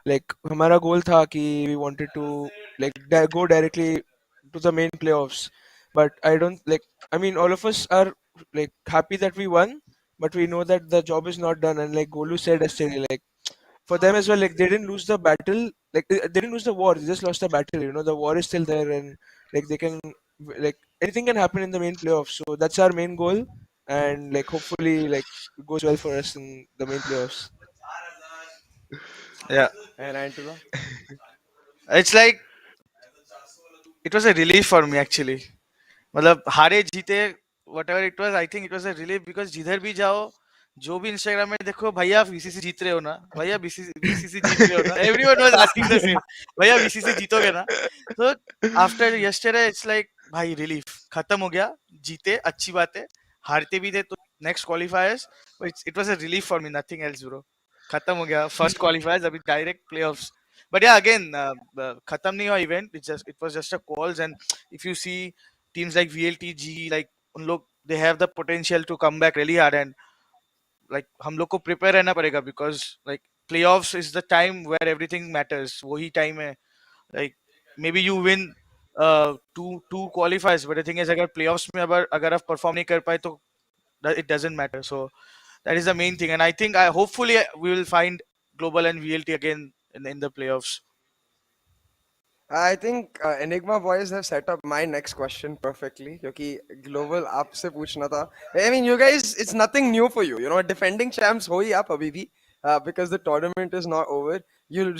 like हमारा goal था कि we wanted to like go directly to the main playoffs, but I don't like. I mean, all of us are like happy that we won, but we know that the job is not done. And like Golu said yesterday, like for them as well, like they didn't lose the battle, like they didn't lose the war, they just lost the battle. You know, the war is still there, and like they can like anything can happen in the main playoffs. So that's our main goal, and like hopefully like it goes well for us in the main playoffs. Yeah, And Antila? it's like it was a relief for me actually. मतलब हारे जीते whatever it was, I think it was a relief because जिधर भी जाओ, जो भी Instagram में देखो, भैया वीसीसी जीत रहे हो ना, भैया वीसीसी जीत रहे हो ना, everyone was asking the same, भैया वीसीसी जीतोगे ना. So after yesterday it's like भाई relief खत्म हो गया, जीते अच्छी बात है, हारते भी थे तो next qualifiers, but it was a relief for me, nothing else bro. खत्म हो गया first qualifiers, अभी direct playoffs. But yeah, again खत्म नहीं हुआ event, it was just a calls. And if you see teams like VLTG, like उन लोग they have the potential to come back really hard. And like हम लोग को prepare रहना पड़ेगा because like playoffs is the time where everything matters. वही time है. Like maybe you win two qualifiers, but the thing is अगर playoffs में अगर आप perform नहीं कर पाए तो it doesn't matter. So that is the main thing. And I think hopefully we will find Global and VLT again in the playoffs. I think Enigma boys have set up my next question perfectly. क्योंकि global आपसे पूछना था. I mean, you guys, it's nothing new for you. You know, defending champs हो ही आप अभी भी, because the tournament is not over. You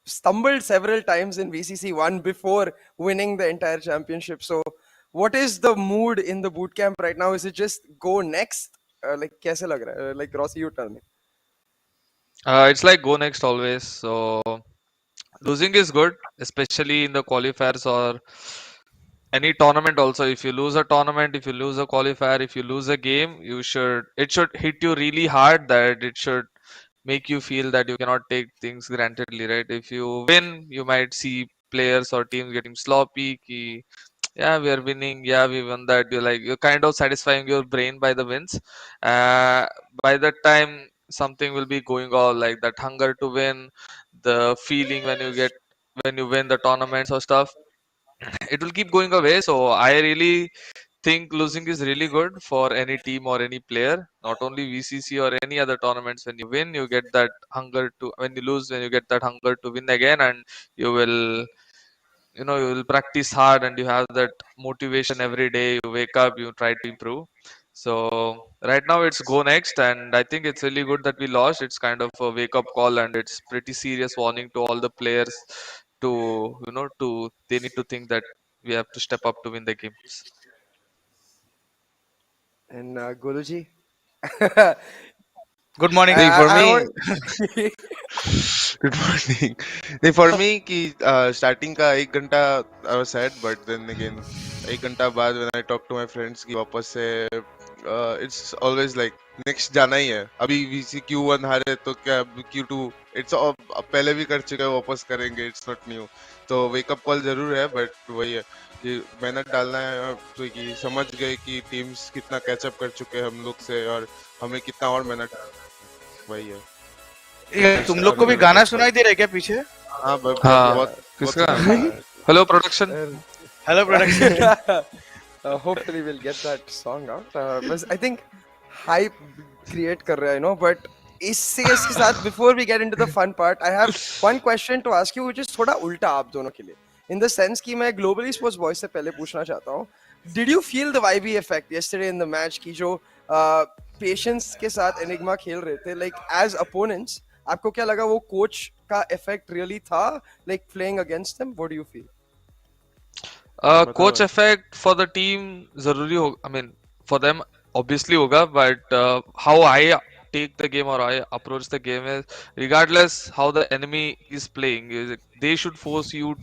stumbled several times in VCC one before winning the entire championship. So, what is the mood in the boot camp right now? Is it just go next? Like कैसे लग रहा है? Like Rossi, you tell me. It's like go next always. So losing is good, especially in the qualifiers or any tournament. Also, if you lose a tournament, if you lose a qualifier, if you lose a game, it should hit you really hard, that it should make you feel that you cannot take things grantedly, right? If you win, you might see players or teams getting sloppy. Ki, yeah, we are winning. Yeah, we won that. You're kind of satisfying your brain by the wins. Uh, by that time, something will be going on, like that hunger to win, the feeling when you win the tournaments or stuff. It will keep going away. So I really think losing is really good for any team or any player, not only VCC or any other tournaments. When you win, you get that hunger to, when you lose, when you get that hunger to win again, and you will, you will practice hard and you have that motivation every day. You wake up, you try to improve. So right now it's go next, and I think it's really good that we lost. It's kind of a wake up call, and it's pretty serious warning to all the players to, to they need to think that we have to step up to win the games. And Goluji. Good morning. नहीं for I me want. good morning. नहीं for me कि starting का 1 घंटा I was sad, but then again 1 घंटा बाद when I talk to my friends कि वापस से it's always like next जाना ही है. अभी VC Q1 हारे तो क्या Q2 it's पहले भी कर चुके हैं, वापस करेंगे. It's not new. तो wake up call जरूर है, but वही है कि मेहनत डालना है. तो कि समझ गए कि टीम्स कितना कैचअप कर चुके हैं हम लोग से और हमें कितना और मेहनत, वही है. तुम लोग को भी गाना सुनाई दे रहा है क्या पीछे? हाँ हाँ, किसका? Hello production. Hello production. Hopefully we'll get that song out. But I think hype create कर रहा है, but इसके साथ before we get into the fun part, I have one question to ask you, which is थोड़ा उल्टा आप दोनों के लिए. In the sense कि मैं Global Esports Boys से पहले पूछना चाहता हूँ, did you feel the YB effect yesterday in the match कि जो patience के साथ Enigma खेल रहे थे, like as opponents, आपको क्या लगा वो coach का effect really था, like playing against them? What do you feel? Coach effect for the team जरूरी हो, I mean for them obviously होगा, but how I take the game or I approach the game is, regardless how the enemy is playing, they should force you,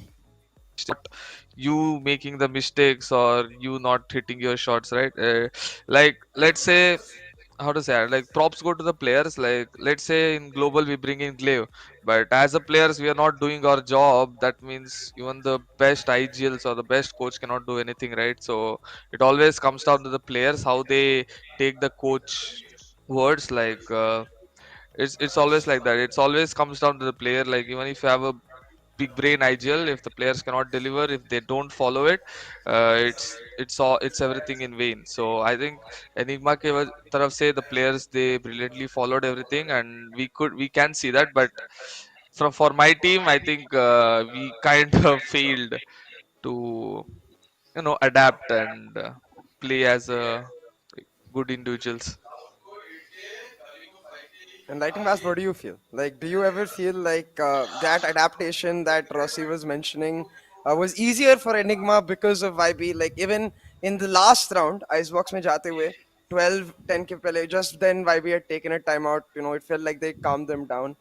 not you making the mistakes or you not hitting your shots, right? Like let's say, how to say it, like props go to the players. Like let's say in global we bring in Glaive, but as a players we are not doing our job. That means even the best IGLs or the best coach cannot do anything, right? So it always comes down to the players, how they take the coach words. Like It's always like that. It's always comes down to the player. Like even if you have a big brain IGL, if the players cannot deliver, if they don't follow it, it's everything in vain. So I think Enigma ke taraf se the players they brilliantly followed everything, and we can see that. But for my team, I think we kind of failed to adapt and play as a good individuals. And Lighting Fast, what do you feel? Like, do you ever feel like that adaptation that Rossi was mentioning was easier for Enigma because of YB? Like, even in the last round, Icebox mein jaate hue, 12-10 ke pehle, just then YB had taken a timeout. It felt like they calmed them down.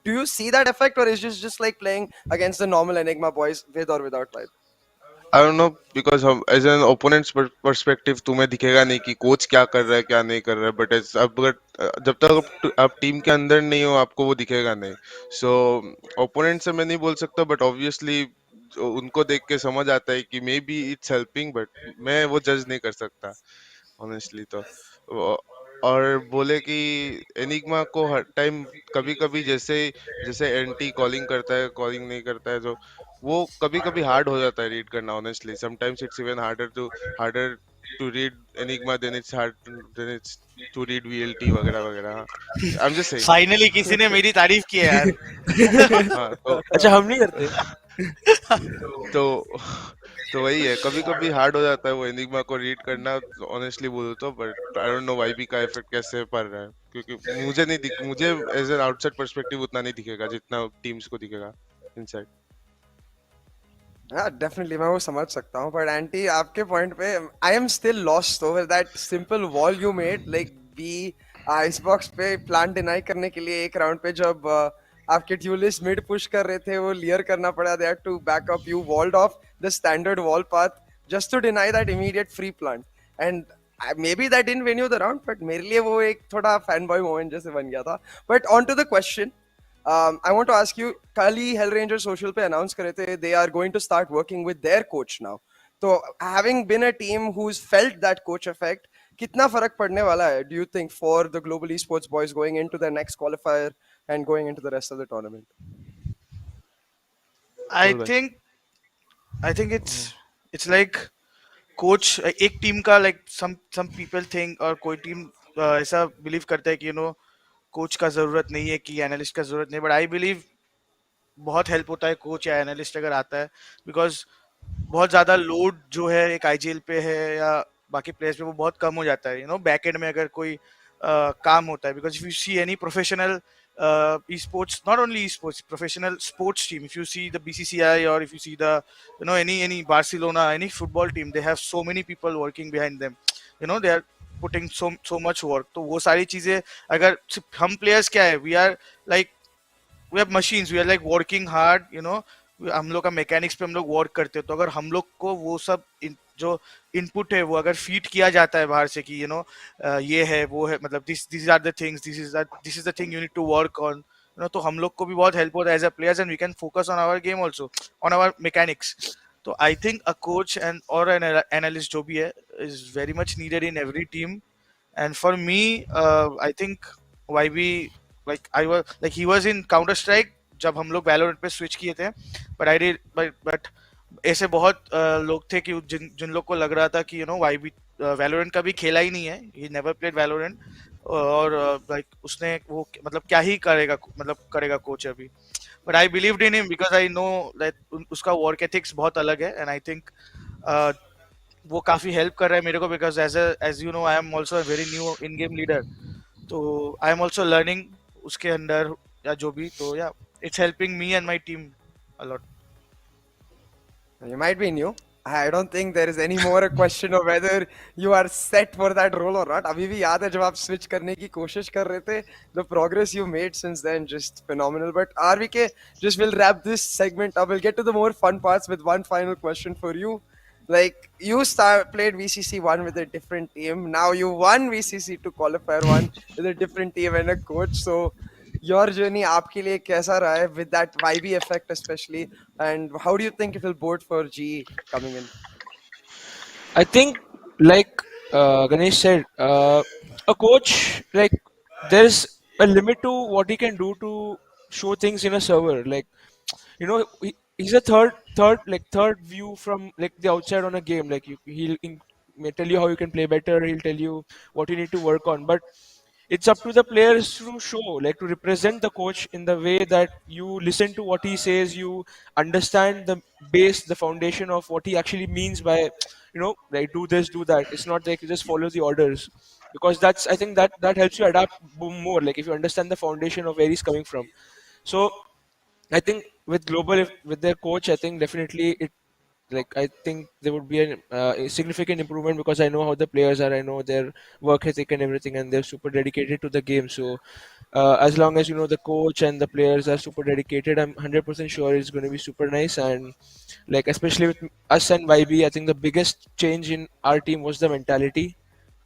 Do you see that effect, or is it just like playing against the normal Enigma boys with or without YB? I don't know because हम as an opponents perspective तुम्हें दिखेगा नहीं कि coach क्या कर रहा है क्या नहीं कर रहा है, बट एज अब अगर जब तक आप टीम के अंदर नहीं हो आपको वो दिखेगा नहीं. सो ओपोनेंट से मैं नहीं बोल सकता, बट ऑब्वियसली उनको देख के समझ आता है कि may be it's helping, but मैं वो जज नहीं कर सकता ऑनेस्टली. तो और बोले कि एनिग्मा को हर टाइम कभी कभी जैसे जैसे एंटी कॉलिंग करता है, कॉलिंग नहीं करता है, तो वो कभी कभी हार्ड हो जाता है रीड करना honestly. Sometimes it's even harder to read enigma than it's to read VLT वगैरह वगैरह. I am just saying. Finally किसी ने मेरी तारीफ की है यार. हाँ तो अच्छा हम नहीं करते. तो तो वही है, कभी कभी हार्ड हो जाता है वो एनिग्मा को रीड करना ऑनेस्टली बोलूं तो. But I don't know YB का इफेक्ट कैसे पड़ रहा है, क्योंकि मुझे एज एन आउटसाइड पर्सपेक्टिव उतना नहीं दिखेगा जितना टीम्स को दिखेगा इनसाइड. हाँ डेफिनेटली मैं वो समझ सकता हूँ, बट आंटी आपके पॉइंट पे I am still lost over that simple wall you made. Like B Icebox पे प्लान डिनाई करने के लिए एक राउंड पे जब आपके ड्यूलिस्ट मिड पुश कर रहे थे, वो लियर करना पड़ा, they had to back up, you walled off the standard wall path just to deny that immediate free plant. And maybe that didn't win you the round, but मेरे लिए वो एक थोड़ा फैन बॉय मोमेंट जैसे बन गया था. But on to the question, I want to ask you, Kali Hellranger Social पे announce करे थे they are going to start working with their coach now. So having been a team who's felt that coach effect, कितना फर्क पड़ने वाला है do you think for the global esports boys going into their next qualifier and going into the rest of the tournament? आई बोल भाई. Think I think it's like coach एक team का, like some people think, और कोई team ऐसा believe करता है कि कोच का जरूरत नहीं है, कि एनालिस्ट का जरूरत नहीं. बट आई बिलीव बहुत हेल्प होता है कोच या एनालिस्ट अगर आता है, बिकॉज बहुत ज्यादा लोड जो है एक आईजीएल पे है या बाकी प्लेयर्स पे, वो बहुत कम हो जाता है. बैक एंड में अगर कोई काम होता है, because if you see any professional esports, not only esports, professional sports team, if you see the BCCI or if you see the any Barcelona, any football team, they have so many people working behind them. They are putting so much work. तो वो सारी चीजें अगर सिर्फ हम players क्या है, we are like we have machines, we are like working hard, हम लोग का मैकेनिक्स पे हम लोग वर्क करते हो. तो अगर हम लोग को वो सब जो इनपुट है वो अगर फीड किया जाता है बाहर से कि ये है वो है, मतलब this are the things, this is the thing you need to work on, तो हम लोग को भी बहुत हेल्प होता है as a players, and we can focus on our game also, on our mechanics. तो I think a coach and और एन एनालिस्ट जो भी है is very much needed in every team. And for me, I think YB, like I was like he was in Counter Strike जब हम लोग Valorant पे switch किए थे, but ऐसे बहुत लोग थे कि जिन जिन लोग को लग रहा था कि YB Valorant कभी खेला ही नहीं है, he never played Valorant, और like उसने वो मतलब क्या ही करेगा, मतलब करेगा कोच अभी. But I believed in him because I know that उसका work ethics बहुत अलग है, and I think वो काफी हेल्प कर रहा है मेरे को, because as you know I am also very new in game leader, तो आई एम ऑल्सो लर्निंग उसके अंडर या जो भी. तो yeah it's helping me and my team a lot. You might be new. I don't think there is any more a question of whether you are set for that role or not. अभी भी याद है जब आप switch करने की कोशिश कर रहे थे, the progress you made since then just phenomenal. But RVK, just will wrap this segment up. We'll get to the more fun parts with one final question for you. Like you played VCC 1 with a different team. Now you won VCC to qualifier 1 with a different team and a coach. So your journey आपके लिए कैसा रहा है with that YB effect especially, and how do you think it will bode for G coming in? I think, like Ganesh said, a coach, like there's a limit to what he can do to show things in a server. Like, he's a third view from like the outside on a game. Like may tell you how you can play better. He'll tell you what you need to work on. But it's up to the players to show, like to represent the coach in the way that you listen to what he says, you understand the base, the foundation of what he actually means by, like do this, do that. It's not like you just follow the orders, because that's, I think that helps you adapt more. Like if you understand the foundation of where he's coming from. So I think with global, if, with their coach, I think definitely it, like I think there would be a significant improvement, because I know how the players are, I know their work ethic and everything, and they're super dedicated to the game. So as long as the coach and the players are super dedicated, I'm 100% sure it's going to be super nice. And like especially with us and YB, I think the biggest change in our team was the mentality.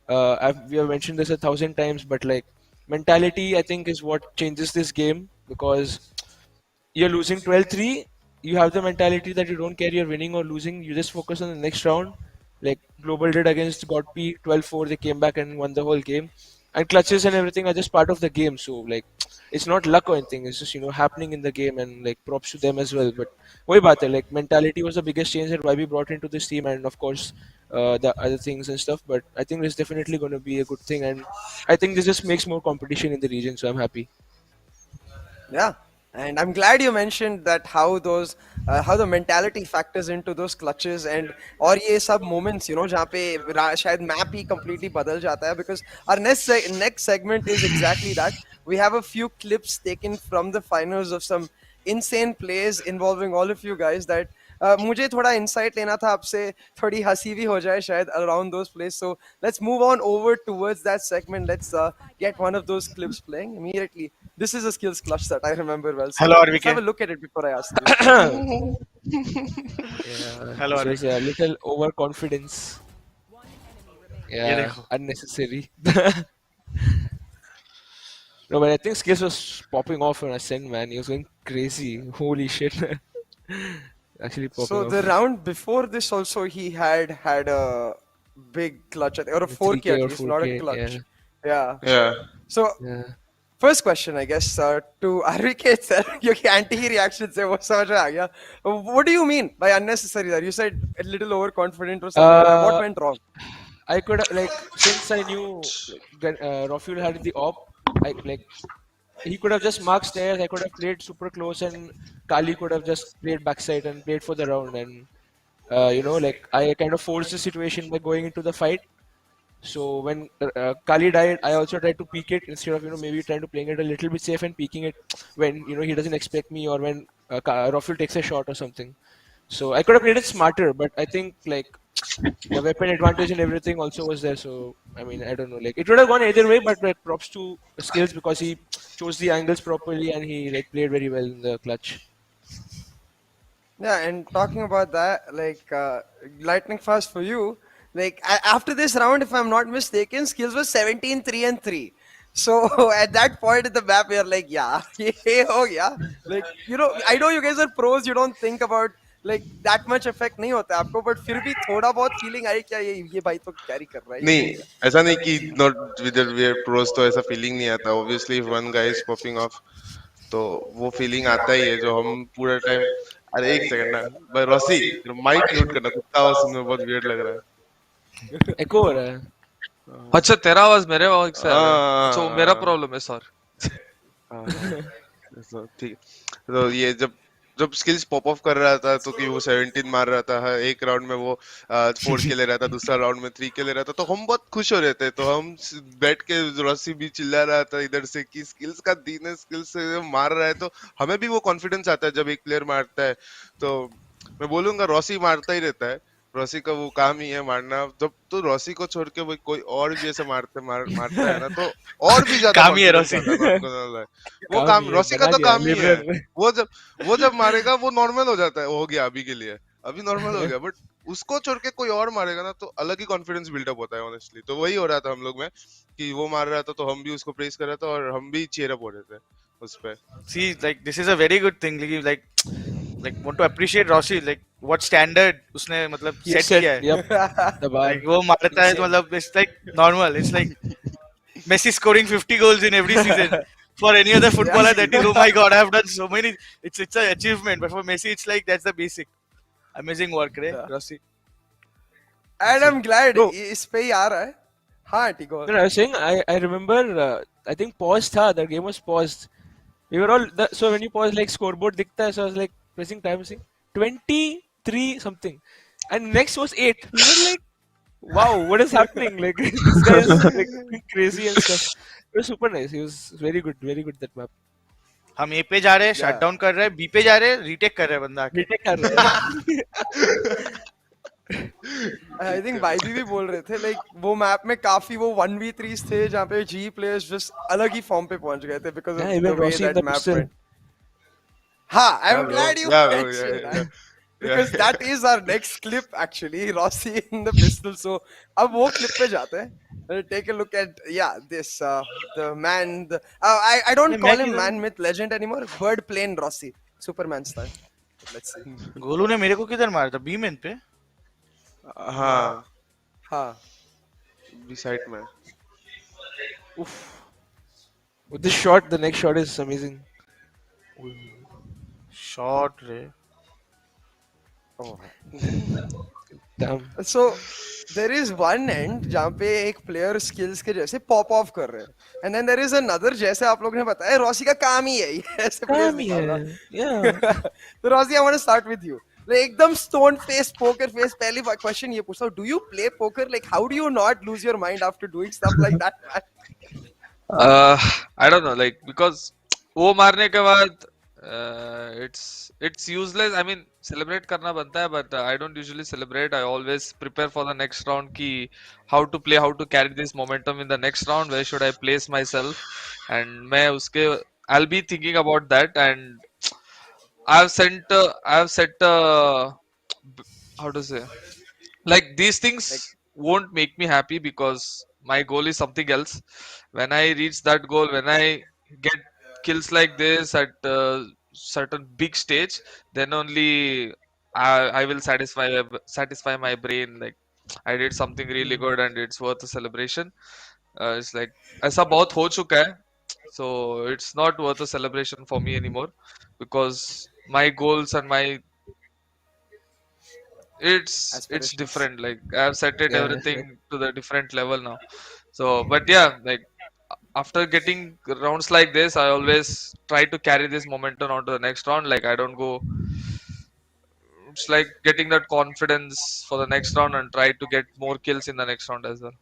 We have mentioned this 1,000 times, but like mentality, I think, is what changes this game, because you're losing 12-3, you have the mentality that you don't care you're winning or losing, you just focus on the next round. Like Global did against God P 12-4, they came back and won the whole game. And clutches and everything are just part of the game. So like it's not luck or anything, it's just happening in the game, and like props to them as well. But वही बात है, like mentality was the biggest change that YB brought into this team, and of course the other things and stuff. But I think it's definitely going to be a good thing, and I think this just makes more competition in the region, so I'm happy. Yeah, and I'm glad you mentioned that how the mentality factors into those clutches and और ये सब moments, जहाँ पे शायद map ही completely बदल जाता है, because our next segment is exactly that. We have a few clips taken from the finals of some insane plays involving all of you guys that मुझे थोड़ा insight लेना था आपसे, थोड़ी हंसी भी हो जाए शायद around those plays. So let's move on over towards that segment. Let's get one of those clips playing immediately. This is a skills clutch that I remember well. So Hello, let's have RVK. a look at it before I ask you. Yeah, Hello, it was RVK. a little overconfidence. ये Yeah, देखो. unnecessary. No, but I think Skills was popping off on Ascent, man. He was going crazy. Holy shit. Actually popping So the off. round before this also he had a big clutch or a The 4K 3K at or least, not a 4K. Yeah. clutch. Yeah. Yeah. So Yeah. first question, I guess, to RVK itself, क्योंकि anti reaction से वो समझ में आ गया. What do you mean by unnecessary there? You said a little overconfident or something like that. What Uh, went wrong? I could like, since I knew like, Rafael had the op, I like he could have just marked stairs. I could have played super close, and Kali could have just played backside and played for the round. And like I kind of forced the situation by going into the fight. So when Kali died, I also tried to peek it instead of maybe trying to playing it a little bit safe and peeking it when he doesn't expect me, or when Rafael takes a shot or something. So I could have played it smarter, but I think like the weapon advantage and everything also was there. So I mean, I don't know. Like it would have gone either way, but like props to Skills, because he chose the angles properly and he like played very well in the clutch. Yeah, and talking about that, like lightning fast for you, like after this round, if I'm not mistaken, skills was 17-3-3. So at that point in the map, you're like, yeah, oh yeah, like I know you guys are pros, you don't think about like that much effect नहीं होता है आपको, but फिर भी थोड़ा बहुत feeling आई क्या ये भाई तो carry कर रहा है, ये नहीं, करेगा. ऐसा नहीं कि not with we are pros तो ऐसा फीलिंग नहीं आता. Obviously if one guy is popping off तो वो फीलिंग आता ही है, जो हम पूरा टाइम. अरे एक सेकंड ना भाई, रॉसी माइक म्यूट करना, कुत्ता आवाज सुनने में बहुत वियर्ड लग रहा है. Echo हो रहा है. अच्छा तेरा आवाज मेरे आवाज से आ रहा है. अच्छा वो मेरा हाँ, प्रॉब्लम है सर. तो ठीक है. तो ये जब जब स्किल्स पॉप ऑफ कर रहा था, तो कि वो 17 मार रहा था, एक राउंड में वो 4 के ले रहा था, दूसरा राउंड में 3 के ले रहा था, तो हम बहुत खुश हो रहे थे. तो हम बैठ के रॉसी भी चिल्ला रहा था इधर से कि स्किल्स का दिन है, स्किल्स से मार रहा है. तो हमें भी वो कॉन्फिडेंस आता है जब एक प्लेयर मारता है. तो मैं बोलूंगा रॉसी मारता ही रहता है. रॉसी का वो काम ही है मारना. जब तो रॉसी को छोड़ के वो कोई और भी ऐसे मारता है ना, तो और भी ज्यादा काम ही है कॉन्फिडेंस रोसी. आता है. मैं आपको बोल रहा है, वो काम काम ही है, रॉसी का बना तो दिया काम ही है. लिबरल. वो जब मारेगा वो नॉर्मल हो जाता है. वो हो गया अभी के लिए, अभी नॉर्मल हो गया. बट उसको छोड़ के कोई और मारेगा ना, तो अलग ही कॉन्फिडेंस बिल्डअप होता है ऑनेस्टली. तो वही हो रहा था हम लोग में कि वो मार रहा था तो हम भी उसको प्रेस कर रहे थे, और हम भी चीयर अप हो रहे थे उस पे. See, like this is a very good thing. Like want to appreciate Rossi. Like what standard उसने मतलब He set said, किया है. yep, the bar. Like वो मारता है तो Insane. मतलब it's like normal. It's like Messi scoring 50 goals in every season. for any other footballer, that is, Actually, oh my god, I have done so many. It's an achievement, but for Messi, it's like that's the basic. Amazing work, रे yeah. Rossi. And I'm glad Bro, इस पे ही आ रहा है. हाँ, Tigo. no, no, I was saying I remember I think paused tha, the game was paused. We were all so when you pause like scoreboard दिखता है, so I was like pressing time saying 23 something, and next was 8. We were like, wow, what is happening? Like this guy is like going crazy and stuff. It was super nice. He was very good that map. हम ए पे जा रहे हैं, shut Yeah. Down कर रहे हैं, B पे जा रहे हैं, रीटेक कर रहे हैं बंदा आके. Retake कर रहा है. I think भाईजी भी बोल रहे थे like वो मैप में काफी वो 1v3s थे जहाँ पे G players just अलग ही फॉर्म पे पहुंच गए थे because Yeah, of the even way Rossi in that the map pistol. went. हाँ, Yeah, I'm bro. glad you Yeah, bro. mentioned Yeah, that. yeah. Because that is our next clip actually, Rossi in the pistol. So अब वो clip पे जाते हैं. Take a look at this the man I don't नहीं, call मैं him किधर man myth legend anymore. Bird plane Rossi, Superman style. Let's see. Golu ने मेरे को किधर मारा था, बी मेन पे. हाँ, हाँ. beside में. Oof. With this shot, the next shot is amazing. Shot रे. Oh. Damn. So there is one end जहाँ पे एक player skills के जैसे pop off कर रहे हैं, and then there is another जैसे आप लोग ने बताया रॉसी का काम ही है ये ऐसे plays Come निकालना. here. Yeah. तो Rossi I want to start with you. Like एकदम stone face poker face. पहली question ये पूछता हूँ, do you play poker? Like how do you not lose your mind after doing stuff like that, man? I don't know, like because वो मारने के बाद it's useless. I mean, celebrate करना बनता है, but I don't usually celebrate. I always prepare for the next round कि how to play, how to carry this momentum in the next round. Where should I place myself? And मैं उसके I'll be thinking about that, and I've set how to say, like these things Like won't make me happy because my goal is something else. When I reach that goal, when I get kills like this at certain big stage, then only I will satisfy my brain, like I did something really good and it's worth a celebration. It's like ऐसा बहुत हो चुका है, so it's not worth a celebration for me anymore because my goals and my it's aspirations. different. Like I've set it Yeah. everything to the different level now. So but yeah, like after getting rounds like this, I always try to carry this momentum onto the next round. Like I don't go, it's like getting that confidence for the next round and try to get more kills in the next round as well.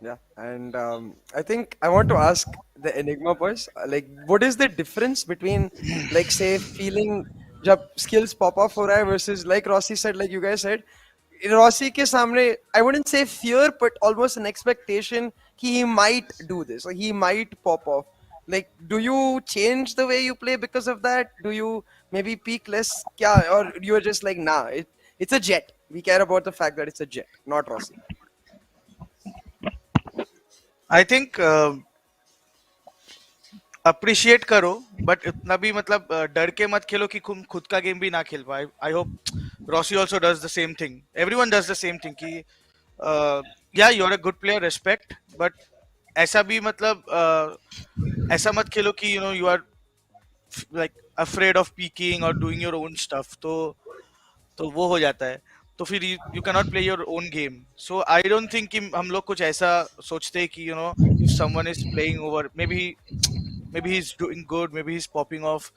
Yeah, and I think I want to ask the Enigma boys, like, what is the difference between, like, say, feeling जब skills pop off हो रहा है versus, like Rossi said, like you guys said, Rossi के सामने, I wouldn't say fear, but almost an expectation he might do this, or he might pop off. Like, do you change the way you play because of that? Do you maybe peak less? क्या, or you're just like, nah, it's a jet. We care about the fact that it's a jet, not Rossi. I think appreciate करो, but इतना भी मतलब डर के मत खेलो कि खुद का गेम भी ना खेल पाए. I hope Rossi also does the same thing. Everyone does the same thing कि yeah you are a good player, respect, but ऐसा भी मतलब ऐसा मत खेलो कि you know you are like afraid of peeking और डूइंग योर ओन स्टफ. तो वो हो जाता है, तो फिर you can not play your own game. So I don't think कि हम लोग कुछ ऐसा सोचते हैं कि you know if someone is playing over, maybe he's doing good, maybe he's popping off,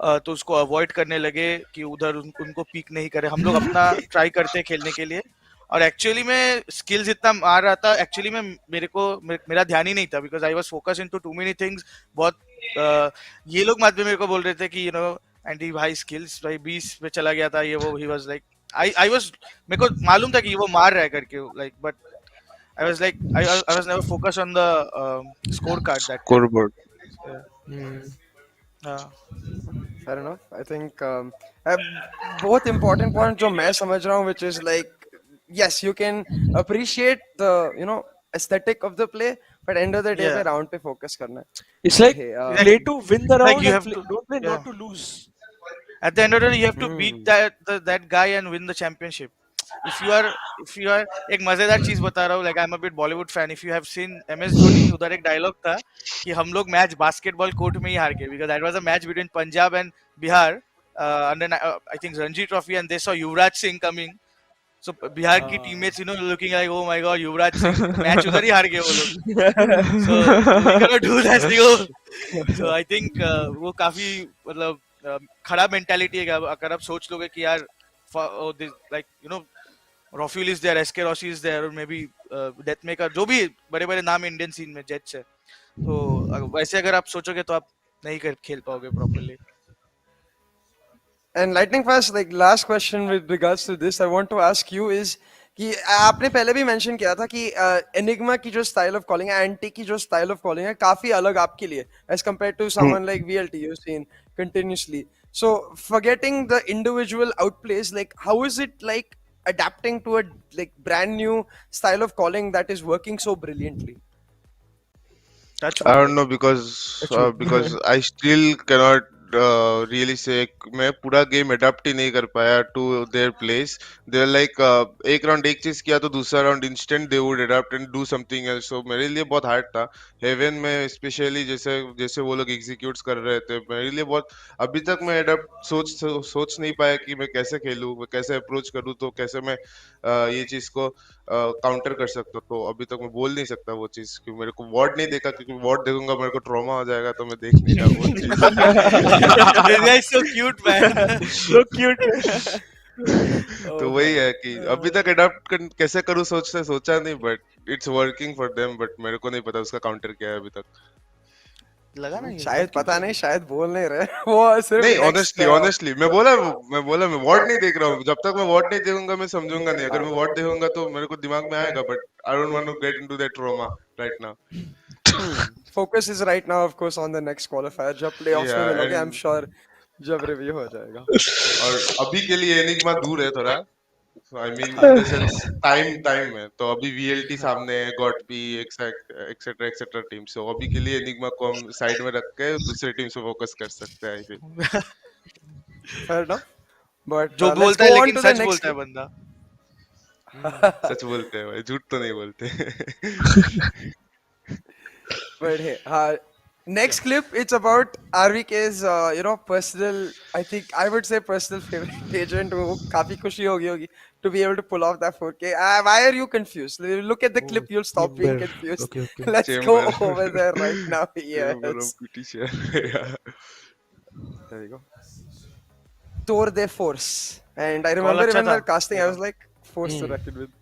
तो उसको अवॉइड करने लगे कि उधर उनको पीक नहीं करे. हम लोग अपना ट्राई करते हैं खेलने के लिए, और एक्चुअली में स्किल्स इतना मार रहा था, एक्चुअली में मेरा ध्यान ही नहीं था because I was focus into two many things. बहुत ये लोग बाद में मेरे को बोल रहे थे कि यू नो एंडी भाई स्किल्स भाई 20 पे चला गया था ये वो. He was like I was, मेरे को मालूम था कि वो मार रहा है करके, like but I was like, I was never focused on the scorecard that time. Scoreboard. Hmm. Yeah. Fair enough. I think both important point जो मैं समझ रहा हूँ, which is like, yes, you can appreciate the aesthetic of the play, but end of the day Yeah. पे round पे focus करना है. It's like Hey, play to win the Like round you and have to, don't play yeah. not to lose. At the end of the day, you have to beat that guy and win the championship. if you are एक मजेदार चीज बता रहा हूँ, like I'm a bit Bollywood fan. If you have seen MS Dhoni, उधर एक dialogue था कि हम लोग मैच बास्केटबॉल कोर्ट में ही हार गए, because that was a match between Punjab and Bihar under I think Ranji Trophy, and they saw Yuvraj Singh coming. So Bihar की teammates looking like, oh my god, Yuvraj Singh, तो match उधर ही हार गए वो लोग. So we cannot do that thing. So I think वो काफी मतलब खराब मेंटालिटी है कि अगर आप सोच लोगे कि यार like Rafael is there, SkRossi is there, or maybe Deathmaker, जो भी बड़े बड़े नाम इंडियन सीन में जेट्स है, तो वैसे अगर आप सोचोगे तो आप नहीं खेल पाओगे properly. And lightning fast, like last question with regards to this, I want to ask you is कि आपने पहले भी मेंशन किया था कि एनिग्मा की जो स्टाइल ऑफ कॉलिंग है, एंटी की जो स्टाइल ऑफ कॉलिंग है, काफी अलग आपके लिए as compare to someone like VLT you seen continuously. So forgetting the individual outplays, like how is it like adapting to a like brand new style of calling that is working so brilliantly? Touch I wood, don't like. know because I still cannot really say मैं पूरा game adapt ही नहीं कर पाया to their place. They like एक round एक चीज किया तो दूसरा round instant they would adapt and do something else. So मेरे लिए बहुत हार्ड था. हेवन में स्पेशली जैसे जैसे वो लोग एग्जीक्यूट्स कर रहे थे, मेरे लिए बहुत अभी तक मैं अडेप्ट सोच नहीं पाया कि मैं कैसे खेलूं, मैं कैसे अप्रोच करूं, तो कैसे मैं ये चीज को काउंटर कर सकता. तो अभी तक मैं बोल नहीं सकता वो चीज, क्योंकि मेरे को वार्ड नहीं देखा, क्योंकि वार्ड देखूंगा मेरे को ट्रॉमा हो जाएगा, तो मैं देख नहीं रहा वो चीज. This guy is so cute, man. So cute. तो Oh वही my. है कि अभी तक अडॉप्ट कैसे करूँ सोचा नहीं, but it's working for them. But मेरे को नहीं पता उसका काउंटर क्या है अभी तक. लगा ना ये शायद बहुत पता cute नहीं, है. शायद बोल नहीं रहे वो सिर्फ नहीं, नेक्स्ट ऑनेस्टली मैं बोला मैं वार्ड नहीं देख रहा हूँ. जब तक मैं वार्ड नहीं देखूंगा मैं समझूंगा नहीं. अगर मैं वार्ड देखूंगा तो मेरे को दिमाग में आएगा, but I don't want to get into that trauma right now. Focus is right now of course on the next qualifier. जब प्लेऑफ्स में या मिलोगे आई एम एंड श्योर जब रिव्यू हो जाएगा. और अभी के लिए एनिग्मा दूर है थोड़ा. I mean in the sense time में तो अभी वीएलटी सामने है, गॉट पी एक्सेट्रा एक्सेट्रा टीम. सो अभी के लिए एनिग्मा को हम साइड में रख के दूसरे टीम से फोकस कर सकते हैं I feel. Fair enough. But जो let's बोलता है go on लेकिन to the सच next बोलता है clip. बंदा. सच बोलते हैं भाई, झूठ तो नहीं बोलते. But hey, next clip, it's about RVK's personal, I think I would say personal favorite agent. वो काफी खुशी होगी to be able to pull off that 4K. Why are you confused? Look at the Oh, clip, you'll stop being chamber. confused. Okay, okay. Let's go chamber over there right now. Chamber Yes. PT share. There you go. Tour de force. And I call remember अच्छा even था. the casting, I was like, force to reckon with.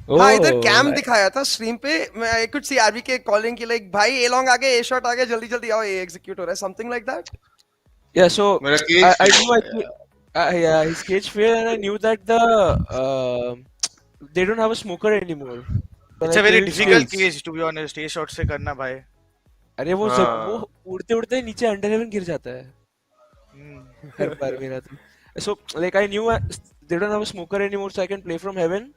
हाँ, इधर Oh, cam दिखाया था screen पे. I could see RBK calling की like भाई a long आ गया, ए शॉट आ गया, जल्दी जल्दी आओ, ए एग्जीक्यूट हो रहा है, something like that. yeah. So मेरा I केज knew yeah, his cage failed, and I knew that they don't have a smoker anymore. So It's a like very they need difficult skills. case to be honest. ये shot से करना भाई. अरे वो हाँ उड़ते उड़ते नीचे अंडर हेवन गिर जाता है हर बार मेरा तो. So like I knew they don't have a smoker anymore, so I can play from heaven.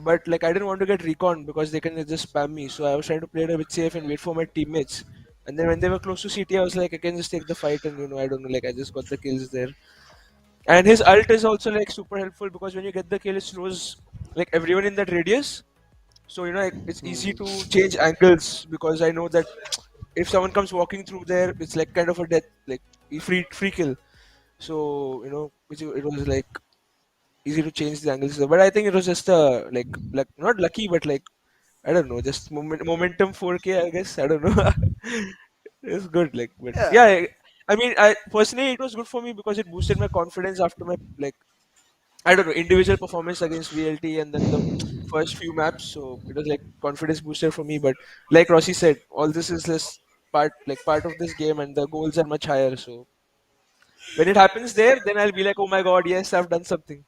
But like I didn't want to get recon because they can just spam me. So I was trying to play it a bit safe and wait for my teammates. And then when they were close to CT, I was like, I can just take the fight, and I don't know, like I just got the kills there. And his ult is also like super helpful because when you get the kill, it slows like everyone in that radius. So like, it's easy to change angles because I know that if someone comes walking through there, it's like kind of a death, like free kill. So it was like easy to change the angles. But I think it was just like not lucky, but like I don't know, just momentum 4K, I guess. I don't know. It's good, like, but Yeah. yeah. I mean, I personally it was good for me because it boosted my confidence after my like I don't know, individual performance against VLT and then the first few maps. So it was like confidence booster for me. But like Rossi said, all this is just part of this game, and the goals are much higher. So when it happens there, then I'll be like, oh my god, yes, I've done something.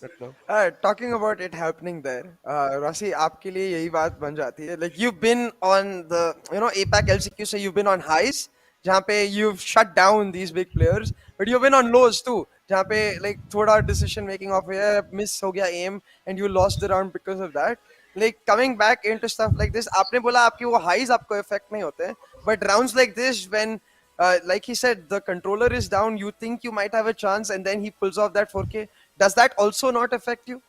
But no. Talking about it happening there, Rossi, आपके लिए यही बात बन जाती है. Like you've been on the APAC LCQ, so you've been on highs जहाँ पे you've shut down these big players, but you've been on lows too जहाँ पे like थोड़ा decision making off गया, miss हो गया aim, and you lost the round because of that. Like coming back into stuff like this, आपने बोला आपके वो highs आपको affect नहीं होते, but rounds like this when like he said, the controller is down. You think you might have a chance, and then he pulls off that 4K. Does that also not affect you?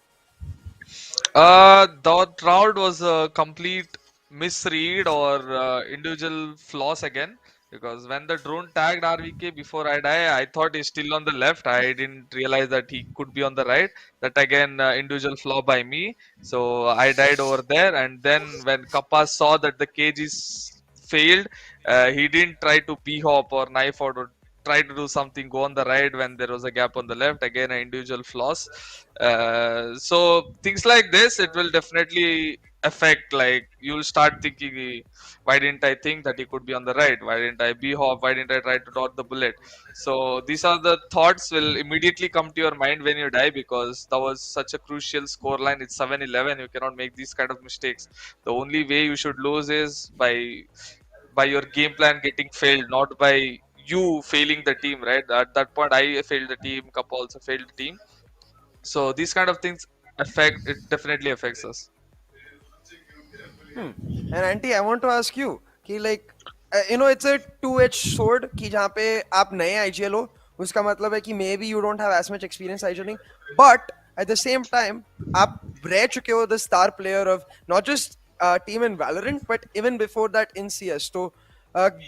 That round was a complete misread or individual flaws again. Because when the drone tagged RVK before I die, I thought he's still on the left. I didn't realize that he could be on the right. That again, individual flaw by me. So I died over there. And then when Kappa saw that the cage is failed, he didn't try to b-hop or knife out or try to do something, go on the right when there was a gap on the left. Again, individual flaws. So things like this, it will definitely affect. Like you'll start thinking, why didn't I think that he could be on the right? Why didn't I be hop? Why didn't I try to dodge the bullet? So these are the thoughts will immediately come to your mind when you die, because that was such a crucial score line. It's 7-11. You cannot make these kind of mistakes. The only way you should lose is by your game plan getting failed, not by you failing the team. Right? At that point, I failed the team. Kappa also failed the team. So these kind of things affect, it definitely affects us. Hmm. And Auntie, I want to ask you कि like it's a two-edged sword कि जहाँ पे आप नए IGL हो, उसका मतलब है कि maybe you don't have as much experience IGLing, but at the same time आप रह चुके हो the star player of not just team in Valorant but even before that in CS. So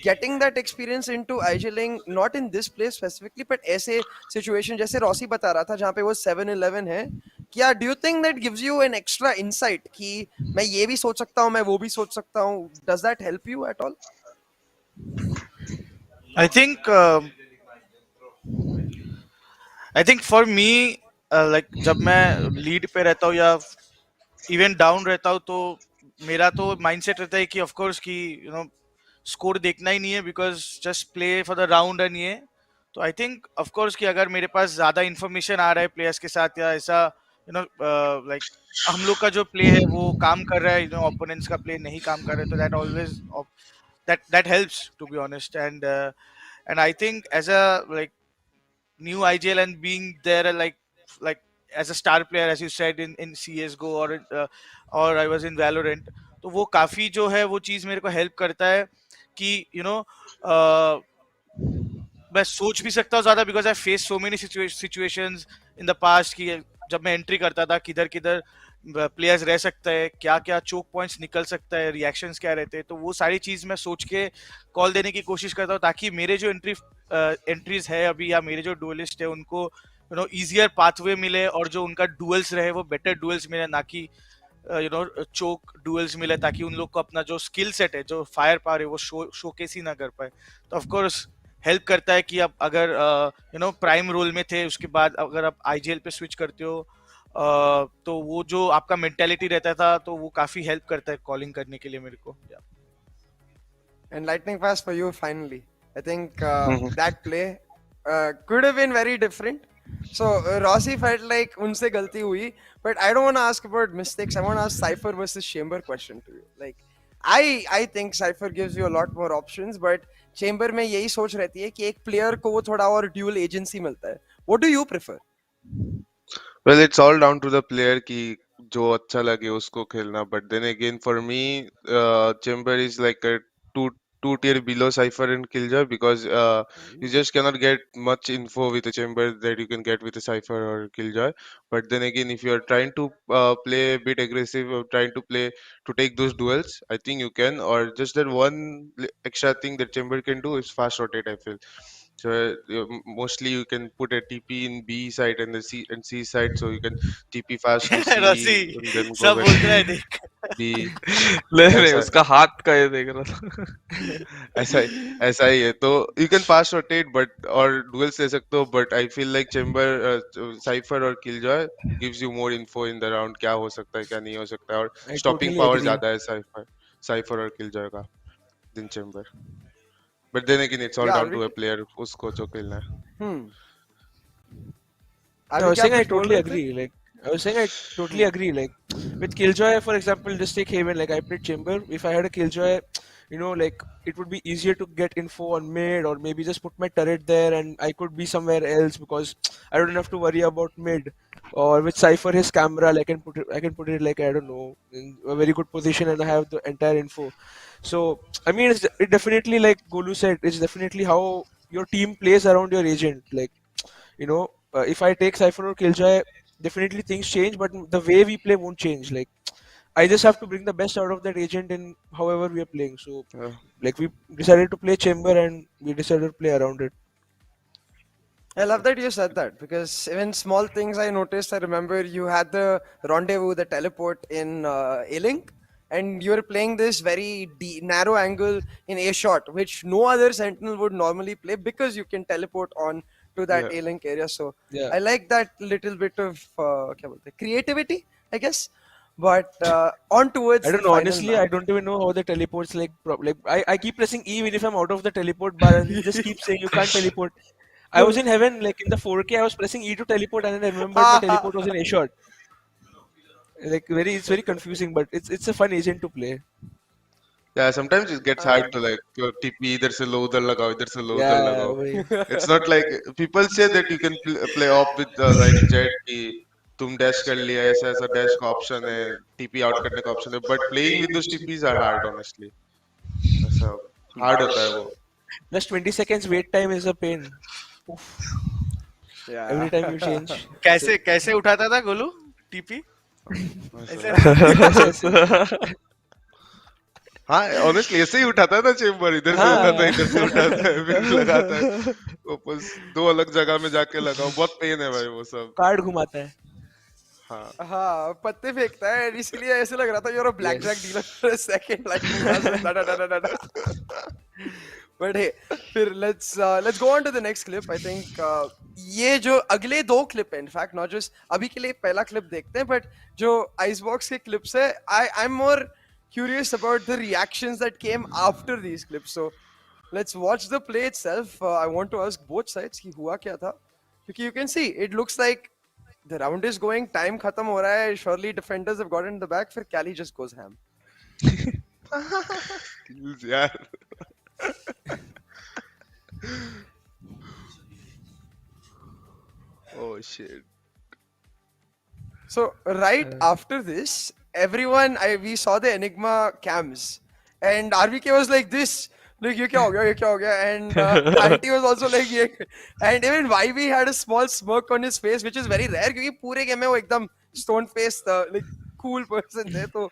getting that experience into IGLing not in this place specifically but ऐसे situation जैसे Rossi बता रहा था जहाँ पे वो 7-11 है, क्या do you think that gives you an extra insight कि मैं ये भी सोच सकता हूँ, मैं वो भी सोच सकता हूँ? Does that help you at all? I think for me, like जब मैं लीड पे रहता हूँ या इवन डाउन रहता हूँ, तो मेरा तो माइंडसेट रहता है कि ऑफ कोर्स कि स्कोर देखना ही नहीं है, because just play for the round and ये. तो आई थिंक ऑफ कोर्स कि अगर मेरे पास ज्यादा इन्फॉर्मेशन आ रहा है प्लेयर्स के साथ, या ऐसा लाइक हम लोग का जो प्ले है वो काम कर रहा है, ओपोनेंट्स का प्ले नहीं काम कर रहा है, तो that always that helps, to be honest. And I think as a like new IGL and being there, like as a star player, as you said, in CS:GO or I was in Valorant, तो वो काफी जो है वो चीज मेरे को help करता है कि मैं सोच भी सकता हूँ ज्यादा, because I face so many situations in the past कि जब मैं एंट्री करता था किधर किधर प्लेयर्स रह सकता है, क्या क्या चोक पॉइंट्स निकल सकता है, रिएक्शंस क्या रहते हैं, तो वो सारी चीज मैं सोच के कॉल देने की कोशिश करता हूँ, ताकि मेरे जो एंट्रीज है अभी, या मेरे जो डुअलिस्ट है उनको इजियर पाथवे मिले, और जो उनका डुअल्स रहे वो बेटर डुअल्स मिले, ना कि चोक डुअल्स मिले, ताकि उन लोग को अपना जो स्किल सेट है, जो फायर पावर है, वो शोकेस ही ना कर पाए. तो ऑफ कोर्स हेल्प करता है कि आप अगर प्राइम रोल में थे, उसके बाद अगर आप आईजीएल पे स्विच करते हो, तो वो जो आपका मेंटेलिटी रहता था, तो वो काफी हेल्प करता है कॉलिंग करने के लिए मेरे को. And lightning fast for you finally. I think that play could have been very different. So Rossi felt like unse galti hui, but I don't want to ask about mistakes. I want to ask Cypher versus Chamber question to you. Like I think Cypher gives you a lot more options, but Chamber में यही सोच रहती है कि एक player को वो थोड़ा और dual agency मिलता है. What do you prefer? Well, it's all down to the player कि जो अच्छा लगे उसको खेलना. But then again, for me, Chamber is like a two two tier below Cypher and Killjoy, because you just cannot get much info with a Chamber that you can get with a Cypher or Killjoy. But then again, if you are trying to play a bit aggressive or trying to play to take those duels, I think you can. Or just that one extra thing that Chamber can do is fast rotate, I feel. So mostly you can put a TP in B side and the C side, so you can TP fast to रसी C and then go सब back बोल to रहा है देख. B. नहीं नहीं, ऐसा उसका हाथ का ये देख रहा था. ऐसा ही ऐसा ही है. तो you can fast rotate but और duels ले सकते हो, but I feel like Chamber, Cypher और Killjoy gives you more info in the round, क्या हो सकता है क्या नहीं हो सकता है, और I stopping totally power agree. ज्यादा है Cypher और Killjoy का than Chamber. But then again, it's all Yeah, down to a Arvik. player, उसको जो खेलना है. No, I Arvik was क्या आप saying I कुछ बोल totally रहे थे? agree. Like I was saying I totally agree. Like with Killjoy, for example, just take Haven. Like I played Chamber. If I had a Killjoy, like it would be easier to get info on mid, or maybe just put my turret there and I could be somewhere else because I don't have to worry about mid. Or with Cypher, his camera, like I can put it like I don't know in a very good position and I have the entire info. So I mean, it definitely, like Golu said, it's definitely how your team plays around your agent. Like, if I take Cypher or Killjoy, definitely things change, but the way we play won't change. Like, I just have to bring the best out of that agent in however we are playing. So, Yeah. like, we decided to play Chamber and we decided to play around it. I love that you said that because even small things I noticed. I remember you had the rendezvous, the teleport in A-Link, and you were playing this very narrow angle in A shot, which no other Sentinel would normally play because you can teleport on to that Yeah. A-Link area. So Yeah. I like that little bit of क्या बोलते हैं, creativity, I guess. But on I towards the don't know. final Honestly, I match. don't even know how the teleports like. I keep pressing E even if I'm out of the teleport bar, and it just keeps saying you can't teleport. I was in heaven, like in the 4K. I was pressing E to teleport, and then I remembered my teleport was in A shot. Like it's very confusing, but it's a fun agent to play. Yeah, sometimes it gets hard to like your TP इधर से लो उधर लगाओ इधर से लो उधर Yeah, लगाओ. वही. It's not like people say that you can play off with like Jet कि तुम dash कर लिया ऐसा ऐसा dash का option है TP out करने का option है but playing with those TPs are hard honestly. ऐसा hard होता है वो. Plus 20 seconds wait time is a pain. Oof. Yeah. Every time you change. कैसे कैसे उठाता था गोलू टीपी ऐसा. ऐसे ना ऐसे ऐसे. हाँ honestly ऐसे ही उठाता है ना चेम्बर इधर से उठाता है हाँ. इधर से उठाता है फिर लगाता है वापस दो अलग जगह में जाके लगाओ बहुत पेन है भाई वो सब. कार्ड घुमाता है. हाँ. हाँ पत्ते फेंकता है and इसीलिए ऐसे लग रहा था you're a blackjack dealer Yes. for a second like da da da da da da. But hey, फिर let's go on to the next clip. I think ये जो अगले दो clip हैं, in fact not just अभी के लिए पहला clip देखते हैं, but जो Icebox के clips है, I'm more curious about the reactions that came after these clips. So let's watch the play itself. I want to ask both sides कि हुआ क्या था, क्योंकि you can see it looks like the round is going, time खत्म हो रहा है, surely defenders have got in the back, फिर Cali just goes ham. Kills यार. Oh shit. So right after this, everyone we saw the Enigma cams, and RVK was like this, like ये क्या हो गया, ये क्या हो गया, and Anti was also like ये, and even YB had a small smirk on his face, which is very rare क्योंकि पूरे game में वो एकदम stone faced, like cool person थे. तो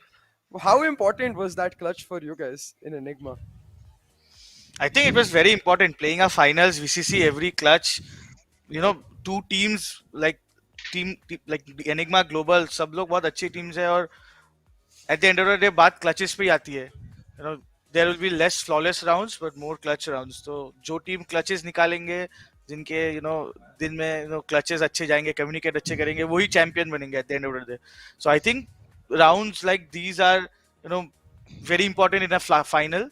how important was that clutch for you guys in Enigma? I think it was very important playing a finals VCC every clutch. You know, two teams like like Enigma Global सब लोग बहुत अच्छी teams है और at the end of the day बात clutches पे ही आती है. You know, there will be less flawless rounds but more clutch rounds. तो जो team clutches निकालेंगे जिनके दिन में clutches अच्छे जाएंगे communicate अच्छे करेंगे वही champion बनेंगे at the end of the day. So I think rounds like these are very important in a final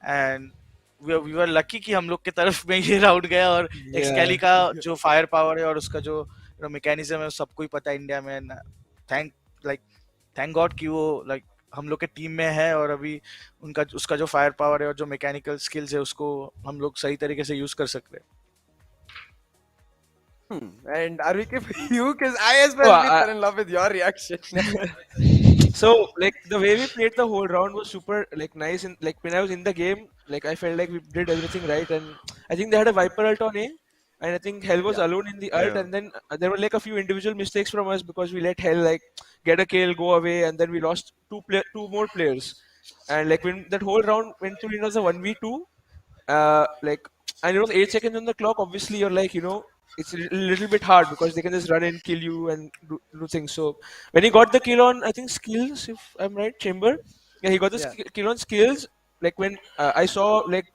and we were lucky कि हम लोग के तरफ में ये राउंड गया और एक्सकैली Yeah. का जो फायर पावर है और उसका जो मैकेनिज्म है सबको ही पता है इंडिया में. थैंक लाइक थैंक गॉड कि वो लाइक हम लोग के टीम में है और अभी उसका जो फायर पावर है और जो मैकेनिकल स्किल्स है उसको हम लोग सही तरीके से यूज कर सकते हैं. And RVK for you, because I as Oh, well fell in love with your reaction. So like the way we played the whole round was super like nice, and like when I was in the game, like I felt like we did everything right, and I think they had a Viper ult on A, and I think Hell was Yeah. alone in the ult, Yeah. and then there were like a few individual mistakes from us because we let Hell like get a kill, go away, and then we lost two more players, and like when that whole round went to as a 1v2, like and it was 8 seconds on the clock. Obviously, you're like it's a little bit hard because they can just run and kill you and do things. So when he got the kill on, I think skills, if I'm right, Chamber, yeah, he got the Yeah. kill on skills. Like when I saw like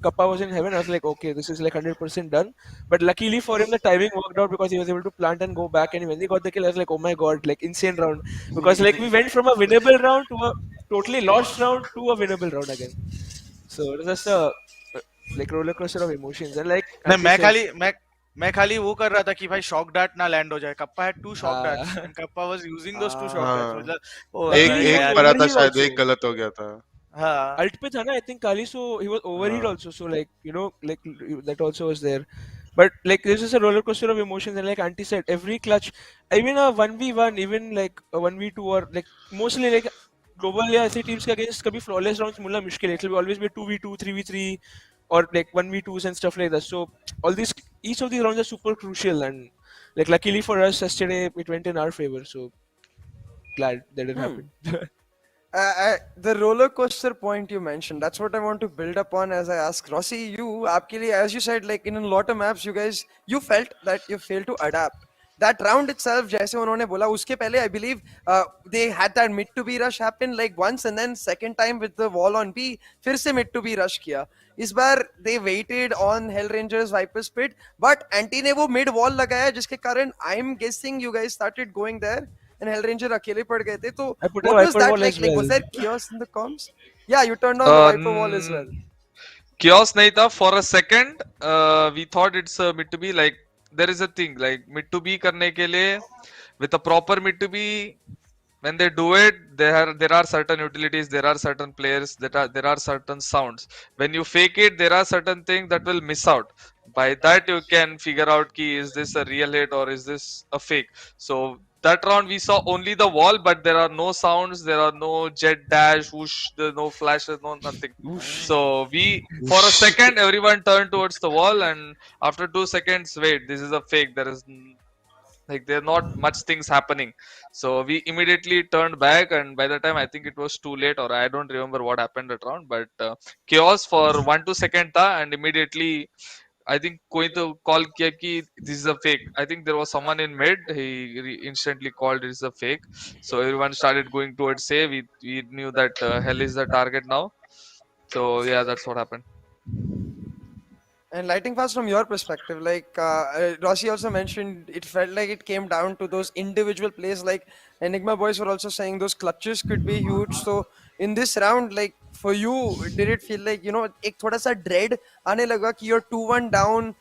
Kappa was in heaven, I was like, okay, this is like 100% done. But luckily for him, the timing worked out because he was able to plant and go back. And when he got the kill, I was like, oh my god, like insane round. Because like we went from a winnable round to a totally lost round to a winnable round again. So it was just a like roller coaster of emotions. And like नहीं Auntie said, मैं खाली वो कर रहा था कि भाई shock dart ना लैंड हो जाए. Kappa had two shock uh, darts and kappa was using those two shock darts. हाँ. मतलब ओ एक luckily he एक was यार परा था overhealed शायद also. एक गलत हो गया था. हाँ Ult pe tha na, I think Kali, so he was overhealed हाँ. also. So like like that also was there. But like this is a roller coaster of emotions, and like Auntie said, every clutch, even a 1v1, even like a 1v2, or like mostly like global या ऐसे teams के against कभी flawless rounds मिलना मुश्किल है. It will always be 2v2, 3v3 or like 1v2s and stuff like that. So all these each of these rounds are super crucial, and like luckily for us yesterday it went in our favor. So glad that it Hmm. happened. The roller coaster point you mentioned, that's what I want to build upon as I ask Rossi, you, आपके लिए, as you said, like in a lot of maps, you guys, you felt that you failed to adapt. That round itself, जैसे उन्होंने बोला, उसके पहले, I believe, they had that mid to B rush happen like once, and then second time with the wall on B, फिर से mid to B rush किया. इस बार they waited on Hellrangers Viper's pit, but Anti ने वो mid wall लगाया, जिसके कारण I'm guessing you guys started going there. And Hellranger अकेले पड़ गए थे. तो I put a what was Viper that wall like? as Like, was well. there chaos in the comms? Yeah, you turned on the Viper wall as well. Chaos नहीं था. For a second, we thought it's a mid to be like there is a thing like mid to be करने के लिए with a proper mid to be. When they do it, there are certain utilities, there are certain players, there are certain sounds. When you fake it, there are certain things that will miss out. By that you can figure out ki is this a real hit or is this a fake. So that round we saw only the wall, but there are no sounds, there are no jet dash, whoosh, there no flashes, no nothing. So we for a second everyone turned towards the wall, and after 2 seconds, wait, this is a fake. There is like there are not much things happening. So we immediately turned back, and by the time I think it was too late, or I don't remember what happened that round, but chaos for 1 2 second tha, and immediately I think कोई तो call किया कि this is a fake. I think there was someone in mid. He instantly called it is a fake. So everyone started going towards say. We knew that hell is the target now. So yeah, that's what happened. And lighting fast from your perspective, like Rossi also mentioned, it felt like it came down to those individual plays. Like Enigma boys were also saying those clutches could be huge. So in this round, like for you, did it feel like एक थोड़ा सा dread आने लगा कि you're 2-1 down,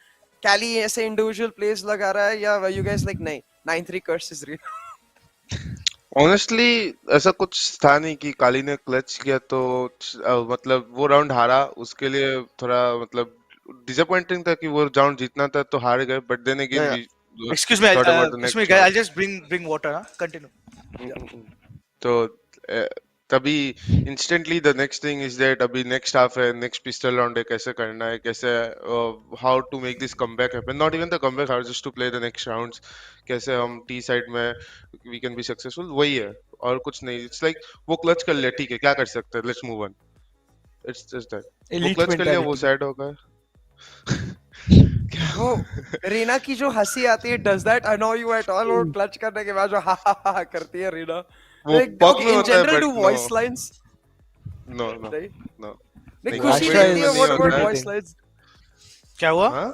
Cali ऐसे individual plays लगा रहा है, या were you guys like नहीं 9-3 curse is real? ऑनेस्टली ऐसा कुछ था नहीं कि काली ने क्लच किया तो मतलब वो राउंड हारा उसके लिए थोड़ा मतलब डिसअपॉइंटिंग था कि वो राउंड जीतना था तो हार गए but then again Yeah, we yeah. Excuse me, thought about the excuse me, next guys. I'll round just bring water. Huh? Continue. तो तभी instantly the next thing is that अभी नेक्स्ट हाफ है next pistol round है कैसे करना है कैसे how to make this comeback happen not even the comeback how just to play the next rounds कैसे हम टी साइड में वी कैन बी सक्सेसफुल वही है और कुछ नहीं इट्स लाइक वो क्लच कर लिया ठीक है क्या कर सकते हैं let's move on it's just that वो Elite क्लच कर लिया वो mentality. सैड होगा वो रीना की जो हंसी आती है, does that annoy you at all? और क्लच करने के बाद जो हा हा हा करती है रीना, वो like पग okay, में in होता है general बट do no voice lines no no नहीं नो नहीं नहीं खुशी Astra कॉमेडी मिलती में है, is नहीं what about होता है voice irritating. lines? क्या हुआ? हाँ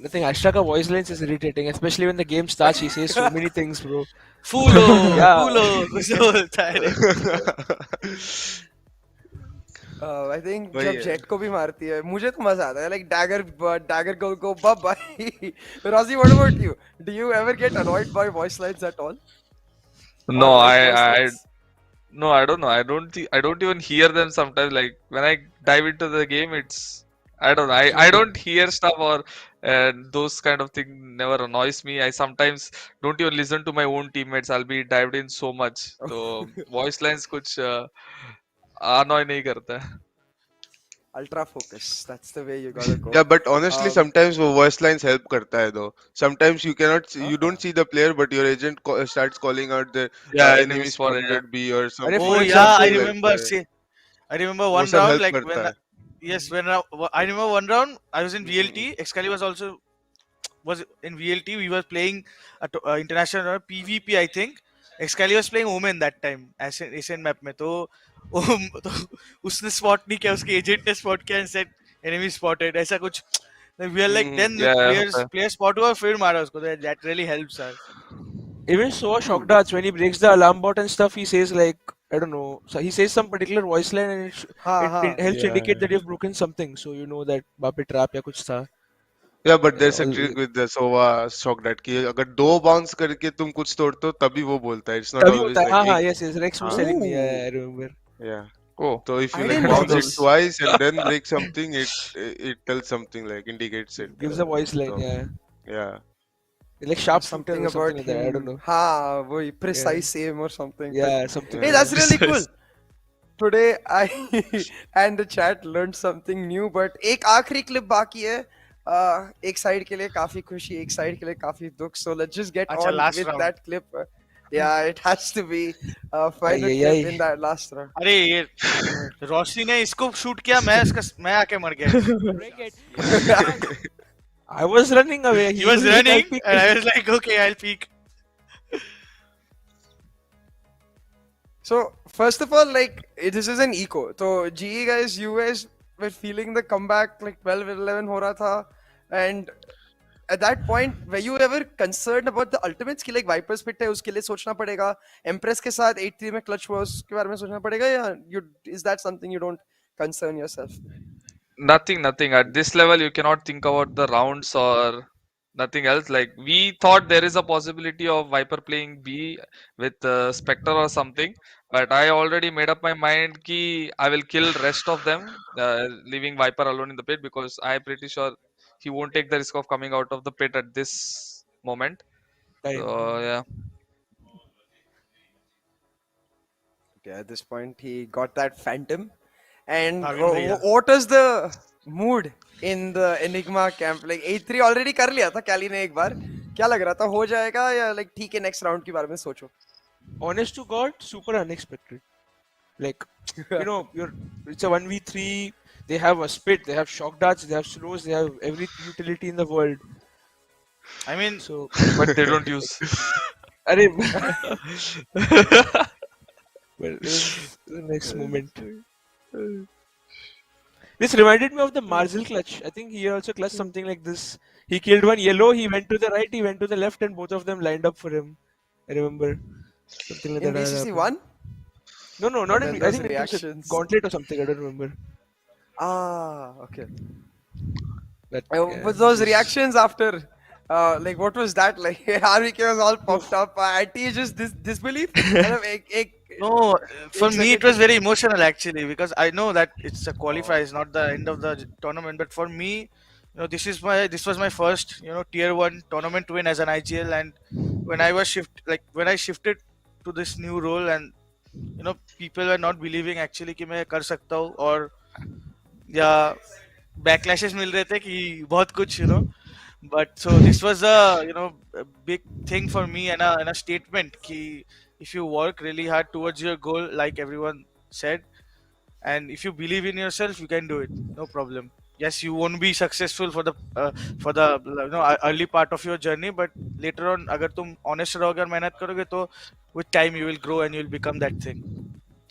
Nothing. Ashra ka voice lines is irritating, especially when the game starts. He says so many things, bro. फूलो Yeah. फूलो कुछ तो बोलता है रे. I think वही जब है जेट को भी मारती है मुझे तो मजा आता है, like dagger go bye bye. Razi, what about you? Do you ever get annoyed by voice lines at all, or No, like voice I lines? no, I don't know. I don't even hear them sometimes. Like when I dive into the game, it's I don't know. I don't hear stuff or those kind of thing never annoys me. I sometimes don't even listen to my own teammates. I'll be dived in so much. So voice lines कुछ annoy नहीं करता है. Ultra focus, that's the way you gotta go. Yeah, but honestly, um sometimes वो voice lines help करता है though. Sometimes you cannot, you don't हाँ. see the player, but your agent starts calling out the Yeah, enemy enemies for yeah. spotted B or अरे something, for Oh yeah, I something example, like remember. that. See, I remember वो one सब round help like करता है. yes, I remember one round I was in VLT. Excali was in VLT. We were playing international PvP. I think Excali was playing Omen that time Asian map में. तो उसने spot नहीं किया, उसके agent ने spot किया and said enemy spotted. ऐसा कुछ. Like, we are like hmm then the Yeah, होता players spot हुआ फिर मारा उसको. That really helps us. even so shock darts when he breaks the alarm bot and stuff, he says like I don't know. So he says some particular voice line, and हाँ it हाँ. helps indicate Yeah. that you've broken something, so you know that बापे trap या कुछ था. Yeah, but there's a All- trick with the Sova shock that कि अगर दो bounce करके तुम कुछ तोड़ते हो तभी वो बोलता है. It's not तभी होता always है. like हाँ हाँ, एक. yes yes. Rex was हाँ. telling me. Ooh, Yeah, I remember. Yeah. Oh, So if you I like didn't know bounce it this. twice and then break something, it tells something like indicates it. Gives a voice line. So Yeah. yeah. like sharpshooter something or something about like that. I don't him. know. Ha, woh Yeah, precise aim or something. But yeah, something hey, like that's that. really cool. Precise. Today I and the chat learned something new. But एक आखिरी clip बाकी है. एक side के लिए काफी खुशी, एक side के लिए काफी दुख. So let's just get अच्छा on last with round. that clip. Yeah, it has to be a Ay, final ay, clip ay. in that last round. अरे ये Go ahead. रोशनी ने इसको शूट किया, मैं आके मर गया. I was running away. He He was was like, I'll running pick and it. I was like, okay, I'll peek. So first of all, like this is an eco. So GE guys, you guys were feeling the comeback like 12-11 हो रहा था, and at that point, were you ever concerned about the ultimates की like Vipers पिट है उसके लिए सोचना पड़ेगा, Empress के साथ 8-3 में clutch हुआ उसके बारे में सोचना पड़ेगा या you is that something you don't concern yourself? Nothing. At this level, you cannot think about the rounds or nothing else. Like we thought there is a possibility of Viper playing B with Spectre or something, but I already made up my mind ki I will kill rest of them, leaving Viper alone in the pit because I'm pretty sure he won't take the risk of coming out of the pit at this moment. So Time. yeah, Okay, at this point he got that phantom. And Bhavin भैया. what is the mood in the Enigma camp? Like 8-3 already कर लिया था कैली ने एक बार. क्या लग रहा था हो जाएगा या like ठीक है next round के बारे में सोचो. Honest to God, super unexpected. Like, it's a 1v3. They have a spit, they have shock darts, they have slows, they have every utility in the world. I mean, So, but they don't use. arey, well, it was the next moment. This reminded me of the Marzel clutch. I think he also clutched something like this. He killed one yellow, he went to the right, he went to the left, and both of them lined up for him. I remember something like In that had VCC happened. 1? No, no, But not then in. I those think it was a reactions. gauntlet or something. I don't remember. Ah, okay. But yeah, But those this- reactions after, like, what was that like? RVK was all pumped Oof. up. Anti just disbelief. मतलब एक no, for एक me it second was के very लिए. emotional actually because I know that it's a Oh. qualifier, it's not the end of the tournament. But for me, this was my first tier one tournament win as an IGL, and when I shifted to this new role, and people were not believing actually कि मैं कर सकता हूँ और या backlashes मिल रहे थे कि बहुत कुछ but so this was a big thing for me and a statement कि if you work really hard towards your goal like everyone said and if you believe in yourself you can do it, no problem. Yes, you won't be successful for the early part of your journey, but later on अगर तुम honest रहोगे और मेहनत करोगे तो with time you will grow and you will become that thing.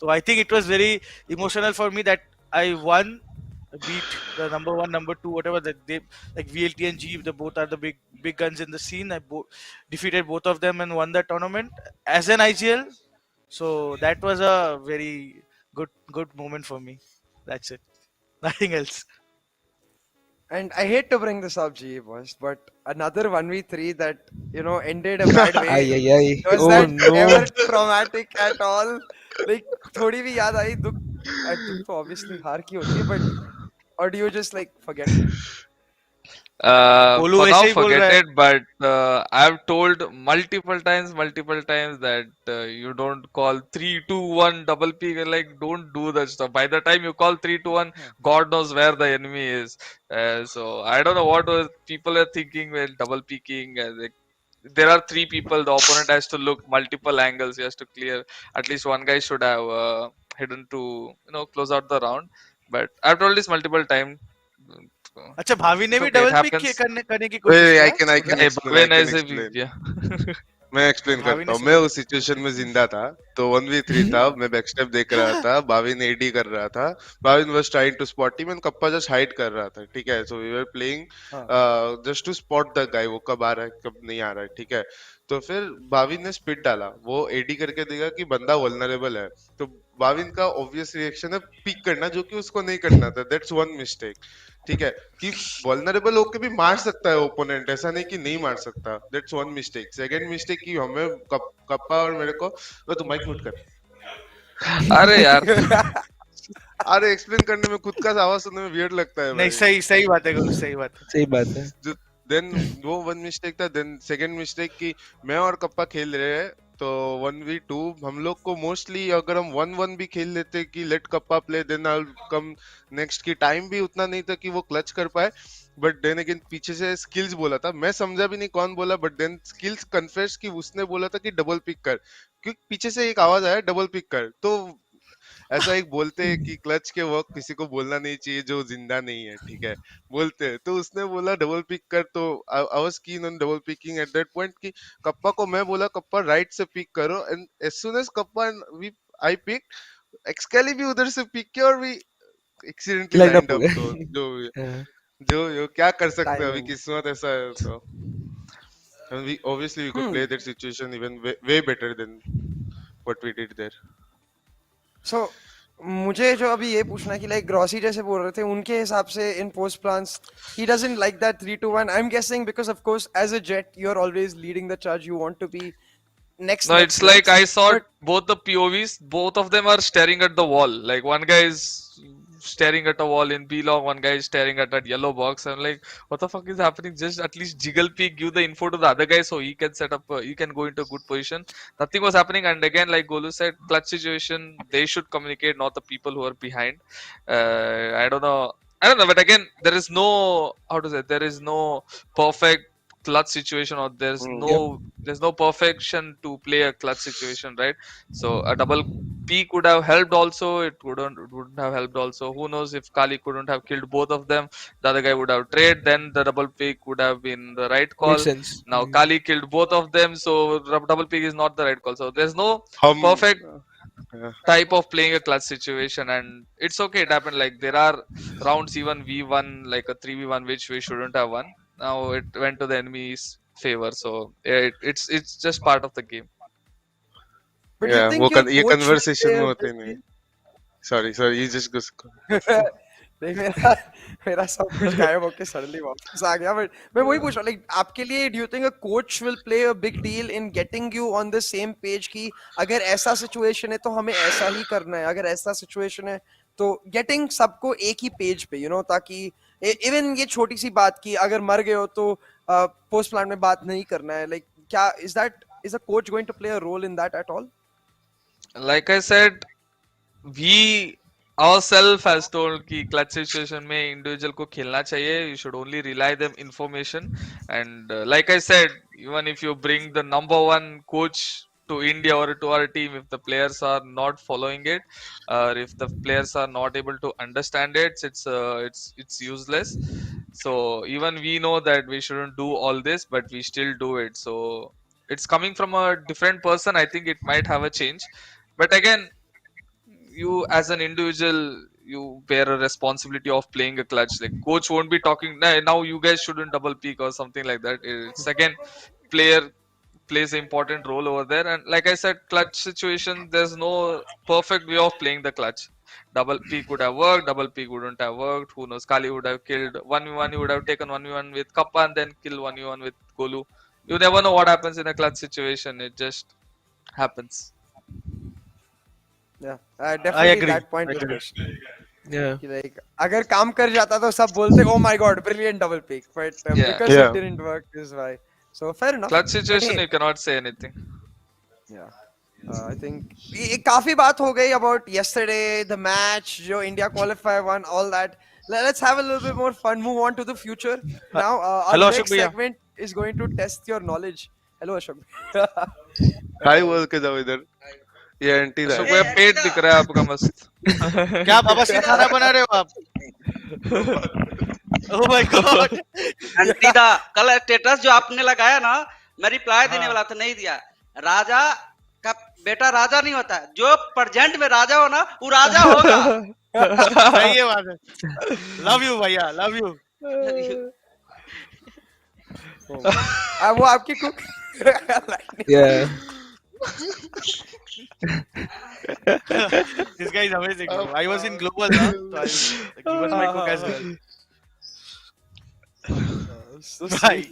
So I think it was very emotional for me that I won, beat the number one, number two, whatever that they like VLT and G. The both are the big guns in the scene. I defeated both of them and won the tournament as an IGL. So that was a very good moment for me. That's it. Nothing else. And I hate to bring this up, GE boys, but another 1v3 that ended a bad Ay, way. ay, ay. Was Oh that no. ever traumatic at all? Like थोड़ी भी याद आई दुख. दुख तो obviously हार की होती है, but or do you just like forget it? कोलू For now, वैसे ही बोल forget रहा है. it. But I've told multiple times that you don't call 3-2-1 double peak. Like, don't do that stuff. By the time you call 3-2-1, God knows where the enemy is. So I don't know what people are thinking when double peaking. Like, there are three people. The opponent has to look multiple angles. He has to clear. At least one guy should have hidden to close out the round. But I've told this multiple times. अच्छा भाभी ने It's भी okay. It double pick happens. करने की Wait, कोशिश wait, I किया. can I can नहीं, explain. I Bhaven can ऐसे भी explain. किया. मैं एक्सप्लेन भाभी करता ने हूँ। मैं सही उस सिचुएशन में जिंदा था, तो 1v3 था, मैं बैकस्टेप देख रहा था, भाविन एडी कर रहा था, Bhavin was trying to spot him and Kappa just hide कर रहा था, ठीक है। सो वी वर प्लेइंग हाँ. Just to spot the guy, वो कब आ रहा है कब नहीं आ रहा है, ठीक है। तो फिर भाविन ने स्पिट डाला, वो एडी करके देगा कि बंदा वल्नरेबल है, तो भाविन का ऑब्वियस रिएक्शन है पिक करना, जो कि उसको नहीं करना था। दैट्स वन मिस्टेक, ठीक है, कि वल्नरेबल होके भी मार सकता है ओपोनेंट, ऐसा नहीं कि नहीं मार सकता। That's one mistake. Second mistake की हमें कप्पा और मेरे को, तू माइक म्यूट कर। अरे यार, अरे एक्सप्लेन करने में खुद का आवाज सुनने में वियर्ड लगता है नहीं, भाई। सही बात है गुरु, सही बात है. सही बात है. देन वो वन मिस्टेक था. देन सेकंड मिस्टेक कि मैं और कप्पा खेल रहे हैं तो 1v2 हम लोग को मोस्टली अगर हम 1-1 भी खेल लेते कि let Kappa play then I will come next की टाइम भी उतना नहीं था कि वो क्लच कर पाए. बट देन अगेन पीछे से स्किल्स बोला था, मैं समझा भी नहीं कौन बोला, बट देन स्किल्स कन्फेस कि उसने बोला था कि डबल पिक कर, क्योंकि पीछे से एक आवाज आया डबल पिक कर. तो ऐसा एक बोलते हैं कि क्लच के वक्त किसी को बोलना नहीं चाहिए जो जिंदा नहीं है, ठीक है, बोलते हैं. तो उसने बोला डबल पिक कर, तो I was keen on double picking at that point कि कप्पा को मैं बोला कप्पा राइट से पिक करो, and as soon as Kappa we I pick exactly भी उधर से पिक किया और we accidentally line lined up हो अप. तो गए. जो हाँ. जो क्या कर सकते हैं, अभी Timing. किस्मत ऐसा है. तो and we obviously we could Hmm. play that situation even way better than what we did there. So मुझे जो अभी ये पूछना है कि लाइक ग्रॉसी जैसे बोल रहे थे उनके हिसाब से in post plans he doesn't like that 3-2-1. I'm guessing because of course as a jet you're always leading the charge, you want to be next No, next it's like next. I saw But both the POVs, both of them are staring at the wall. Like one guy is staring at a wall in B log, one guy is staring at that yellow box. I'm like, what the fuck is happening? Just at least jiggle peek, give the info to the other guy so he can set up, he can go into a good position. Nothing was happening. And again, like Golu said, clutch situation, they should communicate, not the people who are behind. I don't know. I don't know, but again, there is no, how to say, there is no perfect clutch situation, or Yep. there's no perfection to play a clutch situation, right? So a double peak would have helped also, it wouldn't have helped also. Who knows, if Kali couldn't have killed both of them, the other guy would have traded, then the double peak would have been the right Makes call. sense. Now Kali killed both of them, so double peak is not the right call. So there's no हम perfect uh, type of playing a clutch situation, and it's okay, it happened. Like there are rounds even we won like a 3v1 which we shouldn't have won. Now it went to the enemy's favor, so it's just part of the game. do you yeah, think your ये coach will conversation play में a होते big नहीं. deal? Sorry, you just go. नहीं मेरा मेरा सब कुछ गायब होके सडनली वापस आ गया. बट मैं वही पूछ रहा हूँ लाइक आपके लिए do you think a coach will play a big deal in getting you on the same page कि अगर ऐसा सिचुएशन है तो हमें ऐसा ही करना है, अगर ऐसा सिचुएशन है तो गेटिंग सबको एक ही पेज पे ताकि इवन ये छोटी सी बात की अगर मर गए हो तो पोस्ट प्लान में बात नहीं करना है. लाइक क्या is a coach going to play a role in that at all? Like I said, we ourselves has told कि clutch situation में individual को खेलना चाहिए, you should only rely them information. And like I said, even if you bring the number one coach to India or to our team, if the players are not following it, or if the players are not able to understand it, it's useless. So even we know that we shouldn't do all this, but we still do it. So it's coming from a different person, I think it might have a change. But again, you as an individual, you bear a responsibility of playing a clutch. Like coach won't be talking, "Nah, now you guys shouldn't double peak," or something like that. It's again, player plays an important role over there. And like I said, clutch situation, there's no perfect way of playing the clutch. Double peak would have worked, double peak wouldn't have worked. Who knows, Kali would have killed 1v1, he would have taken 1v1 with Kappa and then kill 1v1 with Golu. You never know what happens in a clutch situation, it just happens. Yeah, I definitely agree. that point I was agree. questioned. Yeah. कि like अगर काम कर जाता तो सब बोलते oh my god brilliant double pick, but Yeah, because it Yeah, didn't work is why. So fair enough. clutch But situation hey, you cannot say anything. yeah, I think ये काफी बात हो गई about yesterday the match जो India Qualifier won, all that. Let's have a little bit more fun, move on to the future Uh, now. Our Hello Ashok next भैया. segment is going to test your knowledge. Hello Ashok. हाय बोल के जाओ इधर. ये aunty था. अशोक भैया पेट दिख रहा है आपका मस्त. क्या बाबासी खाना बना रहे हो आप? Oh my God. आंटी दा कल स्टेटस जो आपने लगाया ना, मैं रिप्लाई देने वाला था, नहीं दिया. राजा का बेटा राजा नहीं होता है, जो प्रेजेंट में राजा हो ना वो राजा होगा. सही है बात है. लव यू भैया, लव यू. वो आपकी cook Yeah. This guy is amazing. Bro. I was in global ना, तो he was my cook as well. so Right.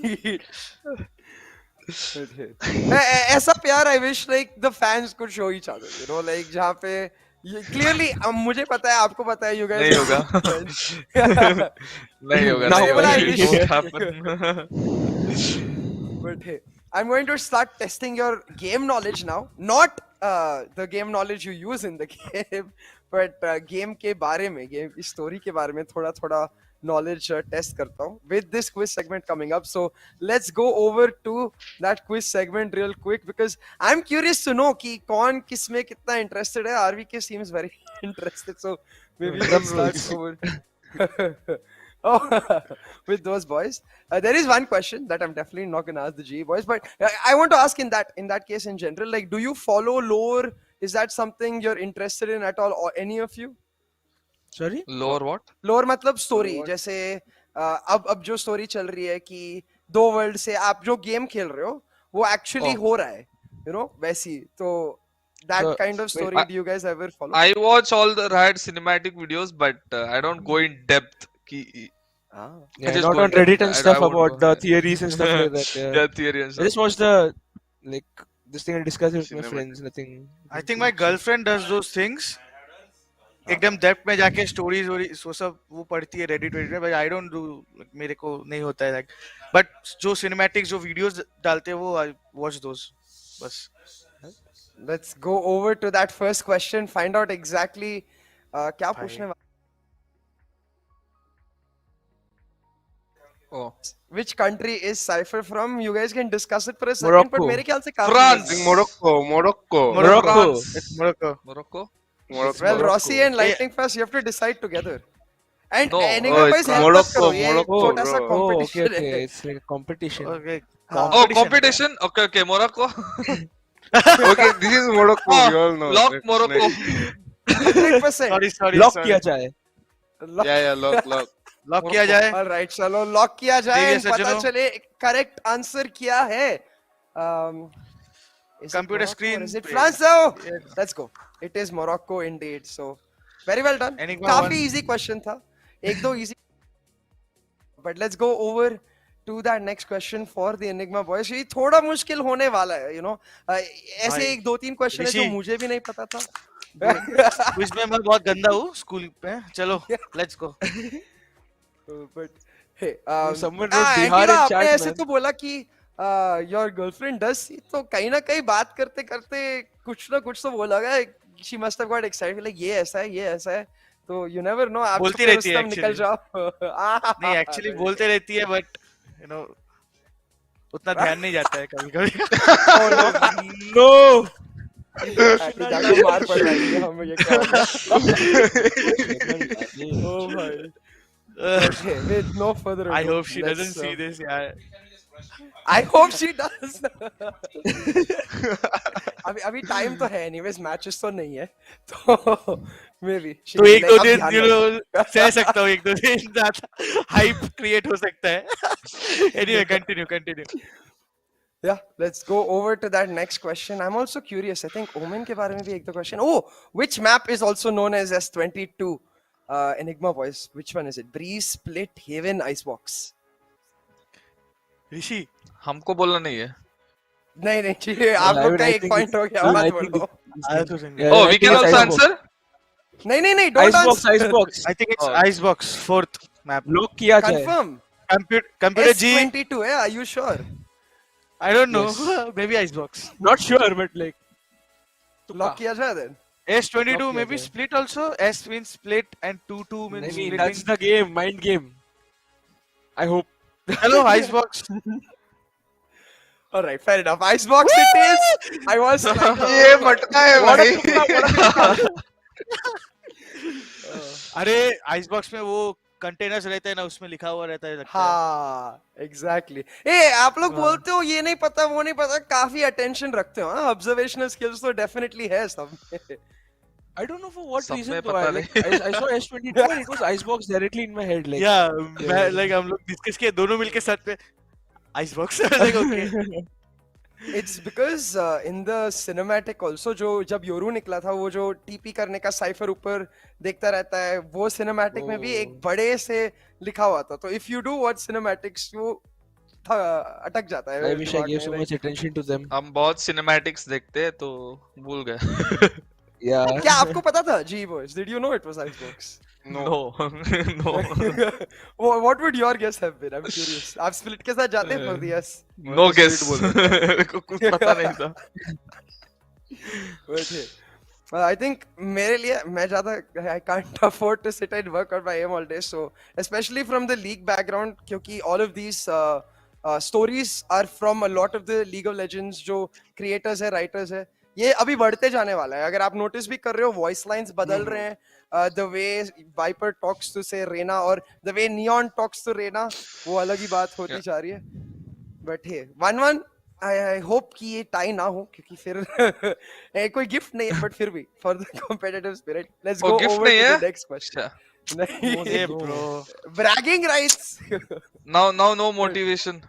sweet. ऐसा प्यार I wish like the fans could show each other, like जहाँ पे Clearly मुझे पता है, आपको पता है, you guys नहीं are होगा good friends. नहीं होगा Now नहीं होगा Shobana, it you won't should. happen But hey, I'm going to start testing your game knowledge now. Not the game knowledge you use in the game, but game के बारे में, game की story के बारे में थोड़ा थोड़ा knowledge test करता हूँ. With this quiz segment coming up, so let's go over to that quiz segment real quick because I'm curious to know कि कौन किस में कितना interested है. RVK seems very interested, so maybe we'll Drum start rolls. over. Oh, with those boys. There is one question that I'm definitely not gonna ask the G boys, but I want to ask in that case in general, like, do you follow lore? Is that something you're interested in at all, or any of you? Sorry? lower what Lore मतलब story, What? जैसे अब जो story चल रही है कि दो world से आप जो गेम खेल रहे हो वो actually Oh, हो रहा है, you know, वैसी तो that the kind of wait. story do you guys ever follow? I watch all the Riot cinematic videos but I don't go in depth ki, Ah. I Yeah, just not go in on depth Reddit and I stuff won't about go the theories and stuff like that. Yeah. yeah theory and I just stuff watched the like this thing and discuss it with my Cinematic. friends. Nothing. I Nothing think too my much. So. girlfriend does those things. एकदम depth में जाके stories और वो सब वो पढ़ती है Reddit वेडिट में, बट आई डोंट डू, मेरे को नहीं होता है लाइक, बट जो सिनेमैटिक्स जो वीडियोस डालते हैं वो आई वॉच दोस बस. Let's go over to that first question, find out exactly क्या भाई पूछने oh which country is Cypher from? You guys can discuss it for a second, but Morocco. मेरे ख्याल से काफी France. I think है. Morocco. Morocco. Morocco, Morocco. It's Morocco. Morocco Morocco. Well, Morocco. Rossi and A, Lightning Fast, you have to decide together. And no Enigma Oh, it's boys, help France. मत करो, Morocco. ये Morocco, Oh, छोटा सा bro. oh, okay, competition okay. है. It's like a competition. Okay हाँ. oh competition है क्या? competition okay Morocco Okay, this is Morocco. oh We all know. lock Next, Morocco next. 100%. Sorry sorry Lock sorry किया जाए. Lock. Yeah, lock. Lock किया जाए. All right, चलो lock किया जाए देवी and पता सज्जनों, चले correct answer क्या है. Um, is it computer Morocco or screen is it पे. France? Oh, let's go. It is Morocco indeed. So very well done. Enigma काफी one. easy question था. एक दो easy. But let's go over to that next question for the Enigma boys. ये थोड़ा मुश्किल होने वाला है, you know. ऐसे भाई, एक दो तीन question है जो ऋषि, मुझे भी नहीं पता था. क्विज में मैं बहुत गंदा हूँ स्कूल में. चलो let's go. But hey, Someone wrote Bihar Ankita, in आपने chat, ऐसे man. तो बोला कि your girlfriend does, तो कहीं ना कहीं बात करते करते कुछ ना कुछ तो बोला गया. She must have got excited, like ये ऐसा है, ये ऐसा है. तो you never know, आप तो बोलती फिर रहती उस है टाइम निकल actually. जाओ. नहीं एक्चुअली बोलते रहती है बट यू नो उतना ध्यान नहीं जाता है कभी कभी. Oh no. No. ऐसे जाके मार पड़वाएंगे हम, ये क्या हो गया? Oh भाई. Okay, with no further I ado, hope she let's, doesn't see this. यार. I hope she does. अभी टाइम तो है, anyways मैचेस तो नहीं है, तो मे बी तो एक दो दिन यू नो सह सकता हूँ, एक दो दिन ज्यादा हाइप क्रिएट हो सकता है. Anyway continue. Yeah, let's go over to that next question. I'm also curious. I think Omen के बारे में भी एक दो question. Oh, which map is also known as S22? Enigma boys, which one is it? Breeze, Split, Haven, Icebox. ऋषि हमको बोलना नहीं है नहीं चाहिए, आप I लोग would- का I एक think पॉइंट it's- हो गया, I मत think बोलो. it's- आया तो संग. Yeah, oh I we think can it's also Icebox. answer नहीं don't Icebox, answer. Icebox. I think it's Oh. Icebox fourth map. Lock किया जाए. Confirm. Computer G. S22 है, are you sure? I don't know. Yes. Maybe Icebox. Not sure, but like. Lock किया जाए then. S22 Lock maybe किया जाए. split also. S means split and 2 means नहीं, splitting. that's the game, mind game. I hope. Hello Icebox. All right, fair enough. Icebox it is. I was like, ये मटका है What a भाई. तुक्का, what a तुक्का. अरे Icebox में वो कंटेनर्स रहते हैं ना, उसमें लिखा हुआ रहता है लगता है. हाँ, exactly. ए, आप लोग बोलते हो ये नहीं पता, वो नहीं पता, काफी attention रखते हो, हाँ? Observational skills तो definitely है सब में. I don't know for what सब reason में though. पता I saw S22 and it was Icebox directly in my head. Like, Yeah, मैं like हम लोग डिस्कस किए दोनों मिलके साथ में Icebox. Like okay. It's because in the cinematic also, जो जब योरू निकला था, वो जो TP करने का साइफर ऊपर देखता रहता है, वो cinematic में भी एक बड़े से लिखा हुआ था. तो if you do watch cinematics, वो अटक जाता है. I wish I दिमाग gave में, so like, much attention to them. हम बहुत सिनेमैटिक्स देखते हैं तो भूल गए Yeah. क्या आपको पता था जी boys? Did you know it was Icebox? No. No, no. What would your guess have been? I'm curious. आप split के साथ जाते हैं for the yes? मैं No तो guess. split बोल देता। मेरे को कुछ पता नहीं था. But hey, I think मेरे लिए मैं ज़्यादा I can't afford to sit and work on my aim all day. So especially from the league background, क्योंकि all of these stories are from a lot of the League of Legends जो creators है, writers है. ये अभी बढ़ते जाने वाला है. अगर आप notice भी कर रहे हो, voice lines बदल रहे हैं. The way Viper talks to say Reina और the way Neon talks to Reina, वो अलग ही बात होती जा रही है. But hey, 1-1. I hope कि ये टाई ना हो क्योंकि फिर कोई गिफ्ट नहीं है, but फिर भी for the competitive spirit, let's Oh, go gift over नहीं to the है? next question. अच्छा. मुझे नहीं, bro bragging rights. Now no motivation.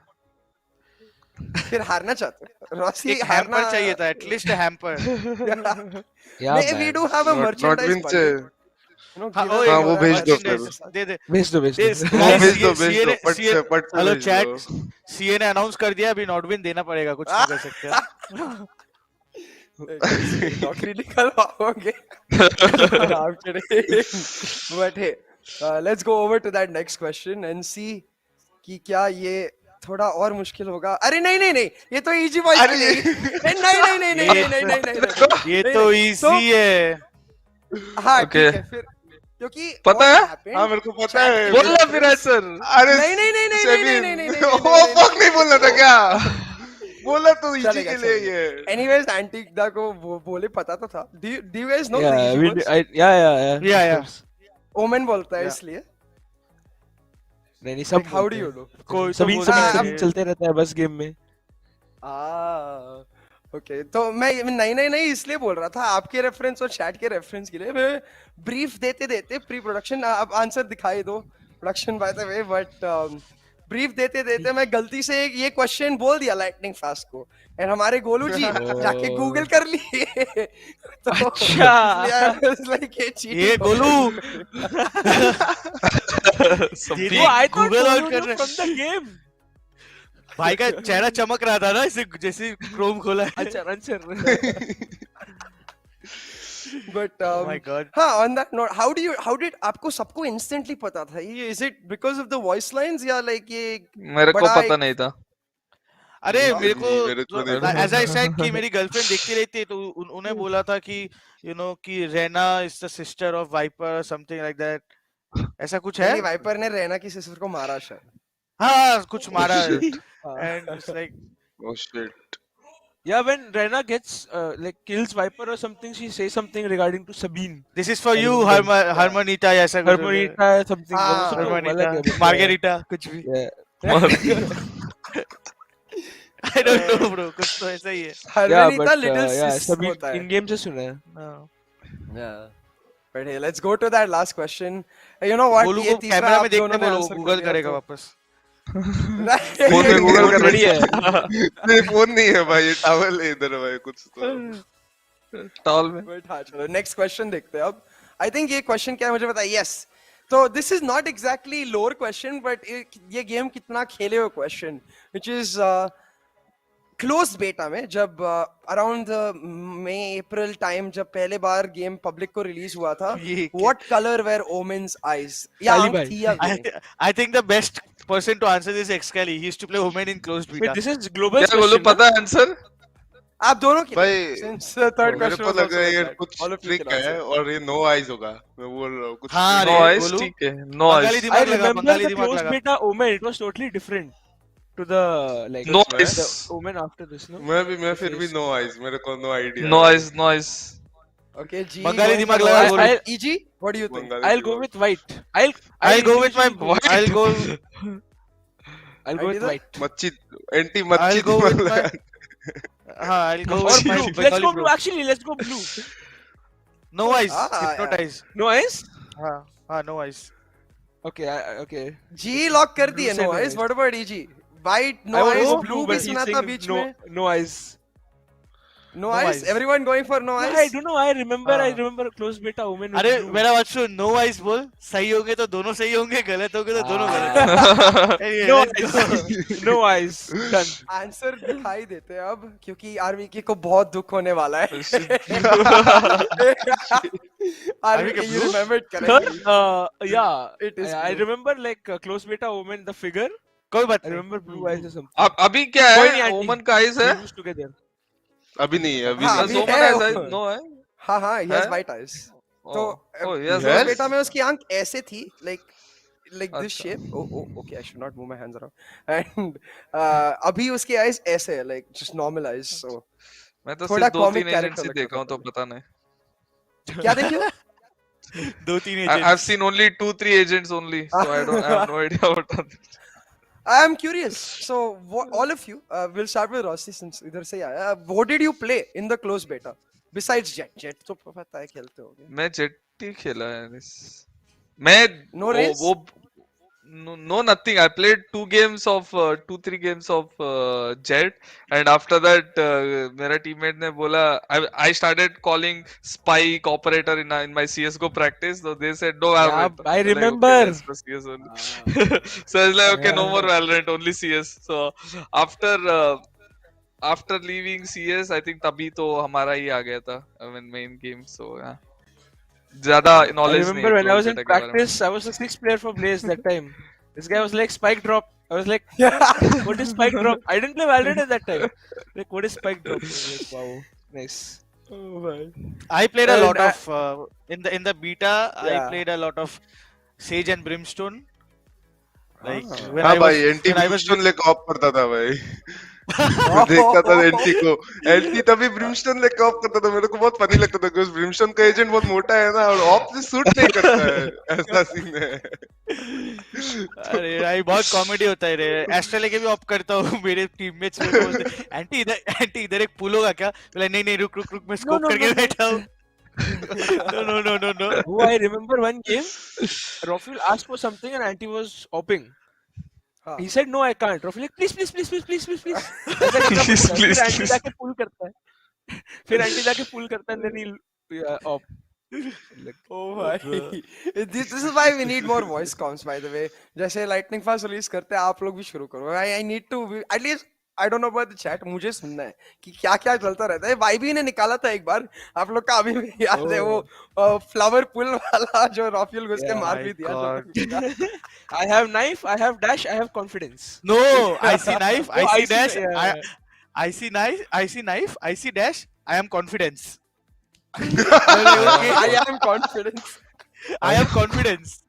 फिर हारना चाहते हो? रॉसी एक हारना हैम्पर चाहिए था, एटलीस्ट हैम्पर. Yeah, नहीं, we man. do have a merchandise Nodwin से bundle. You know, हाँ, given ओए हाँ, for वो that भेज दो merchandise फिर। के साथ. दे भेज दो This वो guys, भेज दो भेज दो पट से हेलो भेज चैट, दो। सीए ने अनाउंस कर दिया, अभी नॉटविन देना पड़ेगा, कुछ नहीं कर सकते हम. कैसे नौकरी निकलवाओगे? No, I'm kidding. But hey, let's go over to that next question and see कि क्या ये थोड़ा और मुश्किल होगा. अरे नहीं नहीं नहीं, ये तो इजी बॉयज के लिए. नहीं नहीं नहीं नहीं नहीं नहीं नहीं नहीं नहीं. ये तो इजी है. हाँ Okay. ठीक है फिर, क्योंकि पता what है? happened, हाँ मेरे को पता chat है। के बोलना फिर reference- आंसर. अरे नहीं नहीं नहीं नहीं नहीं नहीं नहीं नहीं नहीं ओ नहीं फक नहीं बोलना था क्या? बोला तो इजी चलेगा के लिए चलेगा. ये। Anyways, एंटीडा को वो बोले पता तो था. Do you guys know the Yeah, easy we boys? yeah. Yeah, of yeah. course. Omen बोलता है Yeah. इसलिए. नहीं सब Like, how do बोलते you हैं. know? कोई तो सभी बोल हाँ, सभी अब- चलते रहता है बस गेम में. ओके तो मैं नहीं नहीं नहीं इसलिए बोल रहा था आपके रेफरेंस और चैट के रेफरेंस के लिए. मैं ब्रीफ देते देते प्री प्रोडक्शन, अब आंसर दिखाई दो production by the way, but brief देते देते मैं गलती से ये क्वेश्चन बोल दिया लाइटनिंग फास्ट को, एंड हमारे गोलू जी जाके गूगल कर लिए. तो अच्छा. लाइक ये cheating ये हो गोलू. सभी वो I thought Google Golo out कर रहे. from the game. भाई का चेहरा चमक रहा था ना, इसे जैसे क्रोम खोला है. Answer. But Oh my God. हाँ, on that note, how did आपको सबको instantly पता था? ये is it because of the voice lines या like ये मेरे को बड़ा पता एक- नहीं था. अरे मेरे को नहीं था। एज आई सेड कि मेरी गर्लफ्रेंड देखती रहती है, तो उन्हें बोला था कि कि Reyna is the sister of Viper, something like that. ऐसा कुछ है. नहीं, वाइपर ने रैना की सिस्टर को मारा शायद. हाँ, कुछ मारा. Shit. And it's like Oh shit. Yeah, when Reyna gets like kills Viper or something, she says something regarding to Sabine. This is for I you remember. हार्मोनीटा, ऐसा कुछ. Harmonita something. हाँ, वो सब तो हार्मोनीटा, अलग है, but मार्गेरिटा, कुछ भी. yeah. I don't know bro, कुछ तो ऐसा ही है. Yeah, हरमनीता but लिटिल yeah, सिस सभी होता है. in game से सुना है. Yeah. But hey, let's go to that last question. You know what? Golu ये को तीसरा कैमरा आप में देखने दोनों ने बोलो, answer कर गूगल दिया करेगा तो- वापस. फोन में गूगल Phone कर ready है. नहीं फोन नहीं है भाई, ये टॉवल है इधर भाई कुछ तो। टॉल में. But हाँ, चलो नेक्स्ट क्वेश्चन देखते हैं अब. आई थिंक ये क्वेश्चन क्या है मुझे पता है. यस, तो this is not exactly lower question, but ये गेम कितना खेले हुए क्वेश्चन, व्हिच इज क्लोज बेटा में जब अराउंड मई अप्रैल टाइम जब पहले बार गेम पब्लिक को रिलीज हुआ था. ये क्या? What colour were Omen's eyes? या काली आंख भाई. थी या grey? I think the best person to answer this is Excali. He used to play Omen in closed Wait, beta. this is global क्या बोलूं, question. पता है आंसर? आप दोनों के भाई, since third मेरे question को was लग also रहा है like ये that. कुछ All of you trick can answer. है और ये नो आइज होगा, मैं बोल रहा हूँ कुछ हाँ, trick नो अरे, है। आइस, बोलूं? ठीक है. No Bengali ice. I दिमाग लगा, remember बंगाली the दिमाग closed लगा. beta Omen. It was totally different to the like no This eyes. the Omen after this, no? मैं फिर भी face. नो आइज, मेरे को no idea. No eyes, no eyes. Okay, G. Bengali going दिमाग for लगा, no बोलो. eyes. EG, what do you think? I'll go with white. I'll go with my. individually I'll go. I'll go with Idea? white. मच्छी anti मच्छी I'll go दिमाग with my. लगा। हाँ, I'll go Or with my blue. Let's Bengali go bro. blue. Actually, let's go blue. No eyes. Ah, Hypnotize. No eyes? हाँ, no eyes. Okay, okay. G lock कर दिए Blue no से eyes. no What about EG? White, I no want to eyes, go blue भी but he's सुना था saying बीच no, में. no eyes. No No eyes. eyes. Everyone going for no No, I eyes. don't know. I हाँ. remember close beta women with अरे blue. मेरा बात सुन, no ice बोल. सही होंगे तो दोनों सही होंगे, गलत होंगे तो दोनों गलत Ah, होंगे. Anyway, no let's eyes. go. No eyes. Done. Answer दिखाई देते हैं अब क्योंकि आर्मी की को बहुत दुख होने वाला है. आर्मी आर्मी के की you blue? remembered Third, correctly. yeah, It is I blue. remember like close beta woman, the figure. कोई बात I नहीं. remember blue eyes or something. अब अभी क्या कोई है? नहीं आंटी. ओमन का आइस We है? lose together. अभी नहीं है, अभी हाँ नहीं बस अभी है। ओमन है आइस वो. नो है? हाँ he has है? white eyes. तो ओ He यस क्लोज has? बेटा में उसकी आंख ऐसे थी like this अच्छा. shape. Oh, okay, I should not move my hands around. And अभी उसकी eyes ऐसे है, like just normal eyes. So मैं तो थोड़ा सिर्फ दो comic तीन character एजेंट्स ही लगता देखा था हूँ तो पहले. पता नहीं. क्या देखे हो? 2-3 I've agents. seen only 2-3 agents only, so I have no idea what are they. I am curious. So, all of you, we'll start with Rossi since इधर से ही आया. What did you play in the close beta besides Jet? Jet तो पता है खेलते होगे. मैं jet ही खेला है मैं No race? वो no nothing. I played 2-3 games of Jet, and after that मेरा teammate ने बोला I started calling Spike operator in my CS:GO practice. So they said no Yeah, Valorant. I Like, okay, remember. let's go CS only. So I was like, okay, no more Valorant, only CS. So after after leaving CS, I think तभी तो हमारा ही आ गया था. I mean main game. So yeah. ज्यादा I knowledge नहीं remember है when I close was in beta के बारे में. practice, I was the sixth player for Blaze that time. This guy was like spike drop. I was like, what is spike drop? I didn't play Valorant at that time. Like, what is spike drop? I was like, wow, nice. Oh my. I played a And lot of in the beta. I Yeah. played a lot of Sage and Brimstone. Like when हाँ I भाई, was anti when I was Brimstone लेके of करता था भाई. मैं देखता था anti को. एंटी तभी ब्रिमस्टोन लेके ऑफ करता था. मेरे को बहुत फनी लगता था क्योंकि ब्रिमस्टोन का एजेंट बहुत मोटा है ना और ऑफ से सूट नहीं करता है. ऐसा सीन है. अरे भाई बहुत कॉमेडी होता है रे. एस्ट्रा लेके भी ऑफ करता हूँ. मेरे टीममेट्स मेरे को बोलते आंटी इधर एक पुल होगा क्या? बोला नहीं नहीं रुक रुक रुक मैं स्कोप no, करके no. बैठा हूँ. No. Oh, I remember one game. Rafael asked for something and Anti was hopping. हाँ. He said no, I can't. Rafael like please. ऐसा करना Please, पड़ता है. please, फिर Anti please. जाके pull करता है. फिर Anti जाके pull करता है and then he'll op. Like, Oh my. This is why we need more voice comms, by the way. जैसे lightning fast release करते हैं आप लोग भी शुरू करो. I need to at least I don't know about the chat. मुझे सुनना है कि क्या क्या चलता रहता है. YB ने निकाला था एक बार. आप लोग का अभी भी याद है वो फ्लावर पुल वाला जो रॉफियल घुस के Yeah, मार my भी दिया. God. I have knife, I have dash, I have confidence. No, I see knife, I Oh, see I see, dash, yeah. I see knife, I see dash, I am confidence. Okay, I am confident. I have confidence.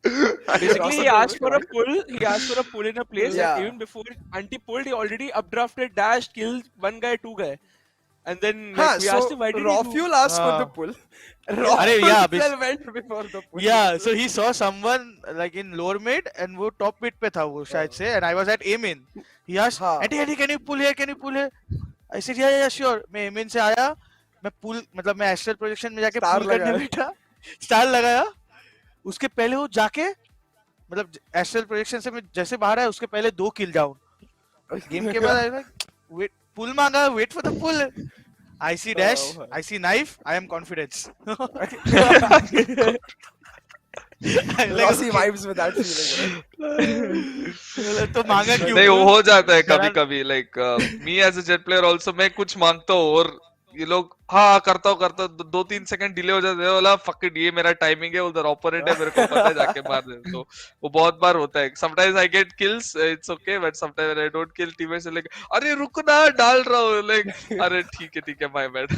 Basically, he also asked for a pull. He asked for a pull in a place. Yeah. And even before Anti pulled, he already updrafted, dashed, killed one guy, two guy. And then like, we so asked him why did he do? Rafuel asked for the pull. Arey, yeah, Rafuel went before the pull. Yeah, so he saw someone like in lower mid and वो top mid पे था वो शायद से, and I was at A main. He asked, हाँ. Auntie, can you pull here? Can you pull here? I said, yeah, sure. मैं A main से आया, मैं pull मतलब मैं astral projection में जाके Star pull करने लगाया. बैठा, star लगाया. उसके पहले वो जाके मतलब astral projection से मैं जैसे बाहर आया उसके पहले 2 kill down. गेम के बाद I was like, wait, pull मांगा, wait for the pull. I see dash, I see knife, I am confidence. Rossi vibes with that feeling. Right? तो मांगा क्यों? नहीं वो हो जाता है कभी जरा- कभी. Like me as a Jett player also मैं कुछ मांगता हूँ और ये लोग हाँ करता हूँ 2-3 सेकंड डिले हो जाते हैं. बोला फक इट, ये मेरा टाइमिंग है, उधर ऑपरेट है, मेरे को पता है, जाके मार दे. तो वो बहुत बार होता है. Sometimes I get kills, it's okay, but sometimes I don't kill. Teammates like अरे रुक ना, डाल रहा हूँ. लाइक अरे ठीक है my bad.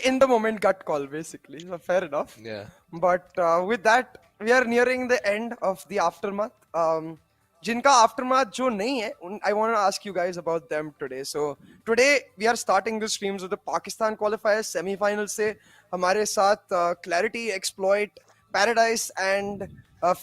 In the moment, gut call basically. So fair enough. Yeah. But with that, we are nearing the end of the aftermath. जिनका aftermath जो नहीं है, I want to ask you guys about them today. So today we are starting the streams of the Pakistan qualifier semi-final से हमारे साथ Clarity, Exploit, Paradise and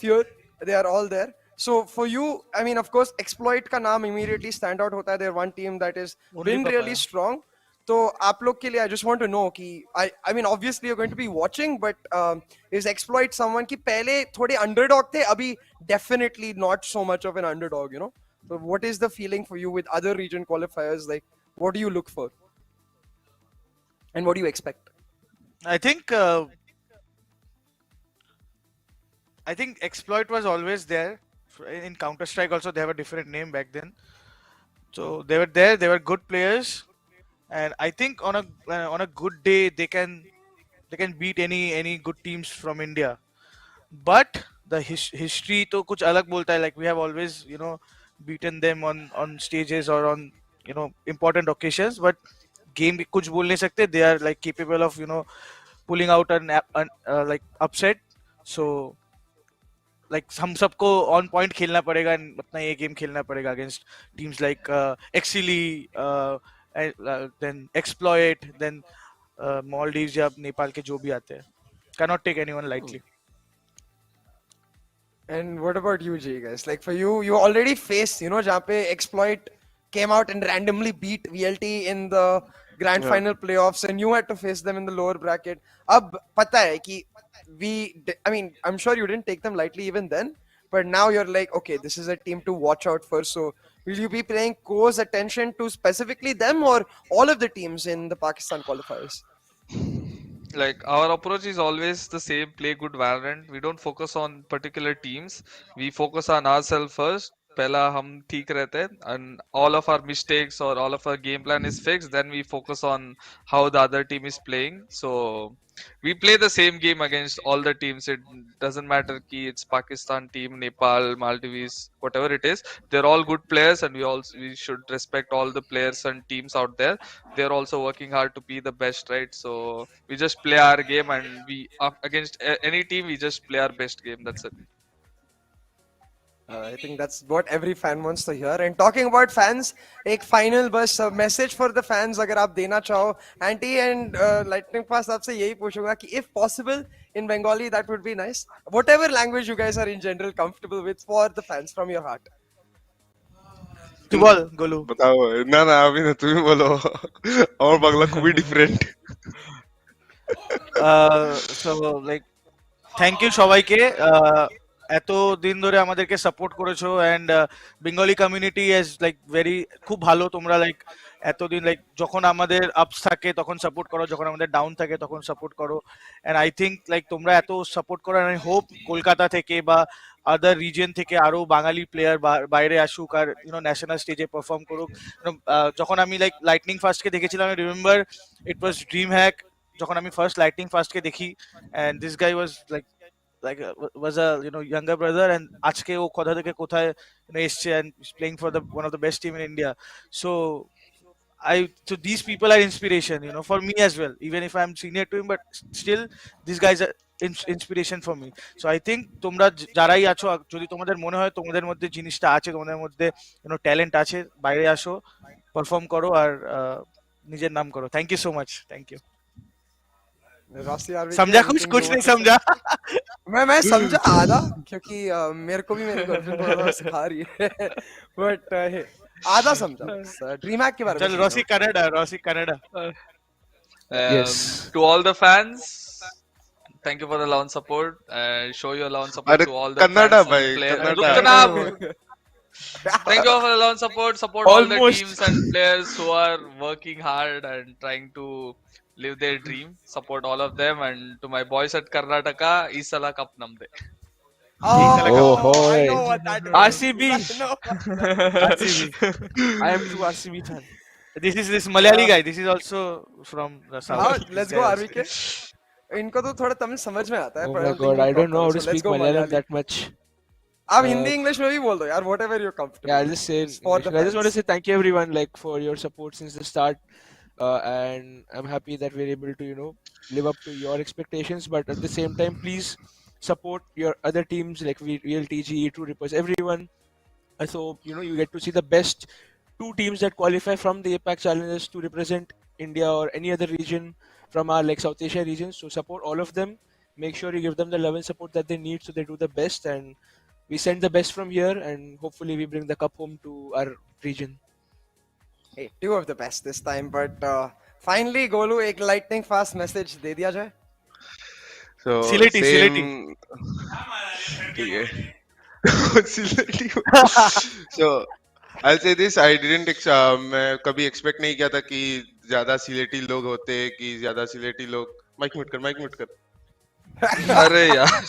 Fear. They are all there. So for you, I mean, of course, Exploit का नाम immediately stand out होता है. They're one team that is Only been Papaya. really strong. तो आप लोग के लिए I just want to know कि I mean obviously you're going to be watching, but is Exploit someone कि पहले थोड़े underdog थे, अभी definitely not so much of an underdog, you know? So what is the feeling for you with other region qualifiers? Like What do you look for, and what do you expect? I think exploit was always there. In Counter Strike also they have a different name back then. So they were there. They were good players, and I think on a good day they can beat any good teams from India. But the history to kuch alag bolta hai. Like we have always beaten them on stages or on important occasions. But game में कुछ बोल नहीं सकते. They are like capable of pulling out an like upset. So like हम सबको on point खेलना पड़ेगा and अपना ये game खेलना पड़ेगा against teams like Exili, then Exploit, then Maldives या नेपाल के जो भी आते हैं. Cannot take anyone lightly. And what about you, Jay, guys? Like for you, you already faced, जहाँ पे Exploit came out and randomly beat VLT in the grand Yeah. final playoffs, and you had to face them in the lower bracket. अब पता है कि I mean, I'm sure you didn't take them lightly even then, but now you're like, okay, this is a team to watch out for. So will you be paying close attention to specifically them or all of the teams in the Pakistan qualifiers? Like our approach is always the same: play good Valorant. We don't focus on particular teams. We focus on ourselves first. पहला हम ठीक रहते हैं and all of our mistakes or all of our game plan is fixed, then we focus on how the other team is playing. So we play the same game against all the teams. It doesn't matter ki it's Pakistan team, Nepal, Maldives, whatever it is. They're all good players and we should respect all the players and teams out there. They're also working hard to be the best, right? So we just play our game and we against any team we just play our best game. That's it. I think that's what every fan wants to hear. And talking about fans, एक final बस message for the fans अगर आप देना चाहो, Anti and Lightning Fast आपसे यही पूछूंगा कि if possible in Bengali that would be nice. Whatever language you guys are in general comfortable with for the fans from your heart. तू बोल गोलू. बताओ ना ना अभी ना तुम ही बोलो और बांग्ला खूबी different So like thank you সবাইকে এত দিন ধরে আমাদেরকে সাপোর্ট করেছো and Bengali community is like very খুব ভালো. তোমরা লাইক এতদিন লাইক যখন আমাদের আপস থাকে তখন সাপোর্ট করো, যখন আমাদের ডাউন থাকে তখন সাপোর্ট করো. এন্ড আই থিঙ্ক লাইক তোমরা এত সাপোর্ট করো, আই হোপ কলকাতা থেকে বা আদার রিজন থেকে আরো বাঙালি প্লেয়ার বাইরে আসুক আর ন্যাশনাল স্টেজে পারফর্ম করুক. যখন আমি লাইক লাইটনিং ফার্স্টকে দেখেছিলাম, I remember it was dream hack যখন আমি ফার্স্ট লাইটনিং ফার্স্টকে দেখি, and this guy was was a younger brother, and আজকে ও কোথা থেকে কোথায় এসছে and is playing for the one of the best team in India. So these people are inspiration for me as well, even if I'm senior to him, but still these guys are inspiration for me. So I think তোমরা যারাই আছো, যদি তোমাদের মনে হয় তোমাদের মধ্যে জিনিসটা আছে, তোমাদের মধ্যে ট্যালেন্ট আছে, বাইরে আসো, পারফর্ম করো আর নিজের নাম করো. Thank you so much. Thank you. Rossi, are we समझा clear? कुछ Anything कुछ you नहीं want to say? समझा. मैं समझा आधा, क्योंकि मेरे को भी मेरी गर्लफ्रेंड थोड़ा थोड़ा सिखा रही है. बट आधा समझा. ड्रीम हैक के बारे में चल Rossi Canada, Rossi Canada. Yes. To all the fans, thank you for the lawn support. Show your lawn support अरे to all the Kannada fans भाई and players. कन्नड़ा रुक जनाब. Thank you all for the lawn support. Support all the Almost. teams and players who are working hard and trying to live their dream. Support all of them, and to my boys at Karnataka, Isala Cup Namde. Oh, Oh, I hoy. know what that means. RCB. I know what that means. RCB. I am true RCB fan. This Malayali guy. This is also from the हाँ, south. let's go RVK. इनको तो थोड़ा तमिल समझ में आता है. Oh but my don't think god, you I don't know how proper. to So let's speak go Malayalam Malayali. that much. आप Hindi English में भी बोल दो यार, whatever you're comfortable. Yeah, I'll just say in It's for English. the I just want to fans. say thank you everyone like for your support since the start. And I'm happy that we're able to live up to your expectations, but at the same time please support your other teams like VLTG, True Rippers, everyone. So you get to see the best two teams that qualify from the APAC challenges to represent India or any other region from our like South Asia region. So support all of them. Make sure you give them the love and support that they need so they do the best, and we send the best from here, and hopefully we bring the cup home to our region. Hey, two of the best this time, but finally Golu एक lightning fast message दे दिया जाए. so Sileti, Sileti. same ठीक है Sileti. so I'll say this, I didn't मैं कभी expect नहीं किया था कि ज्यादा सिलेटी लोग होते, कि ज्यादा सिलेटी लोग माइक म्यूट कर। अरे यार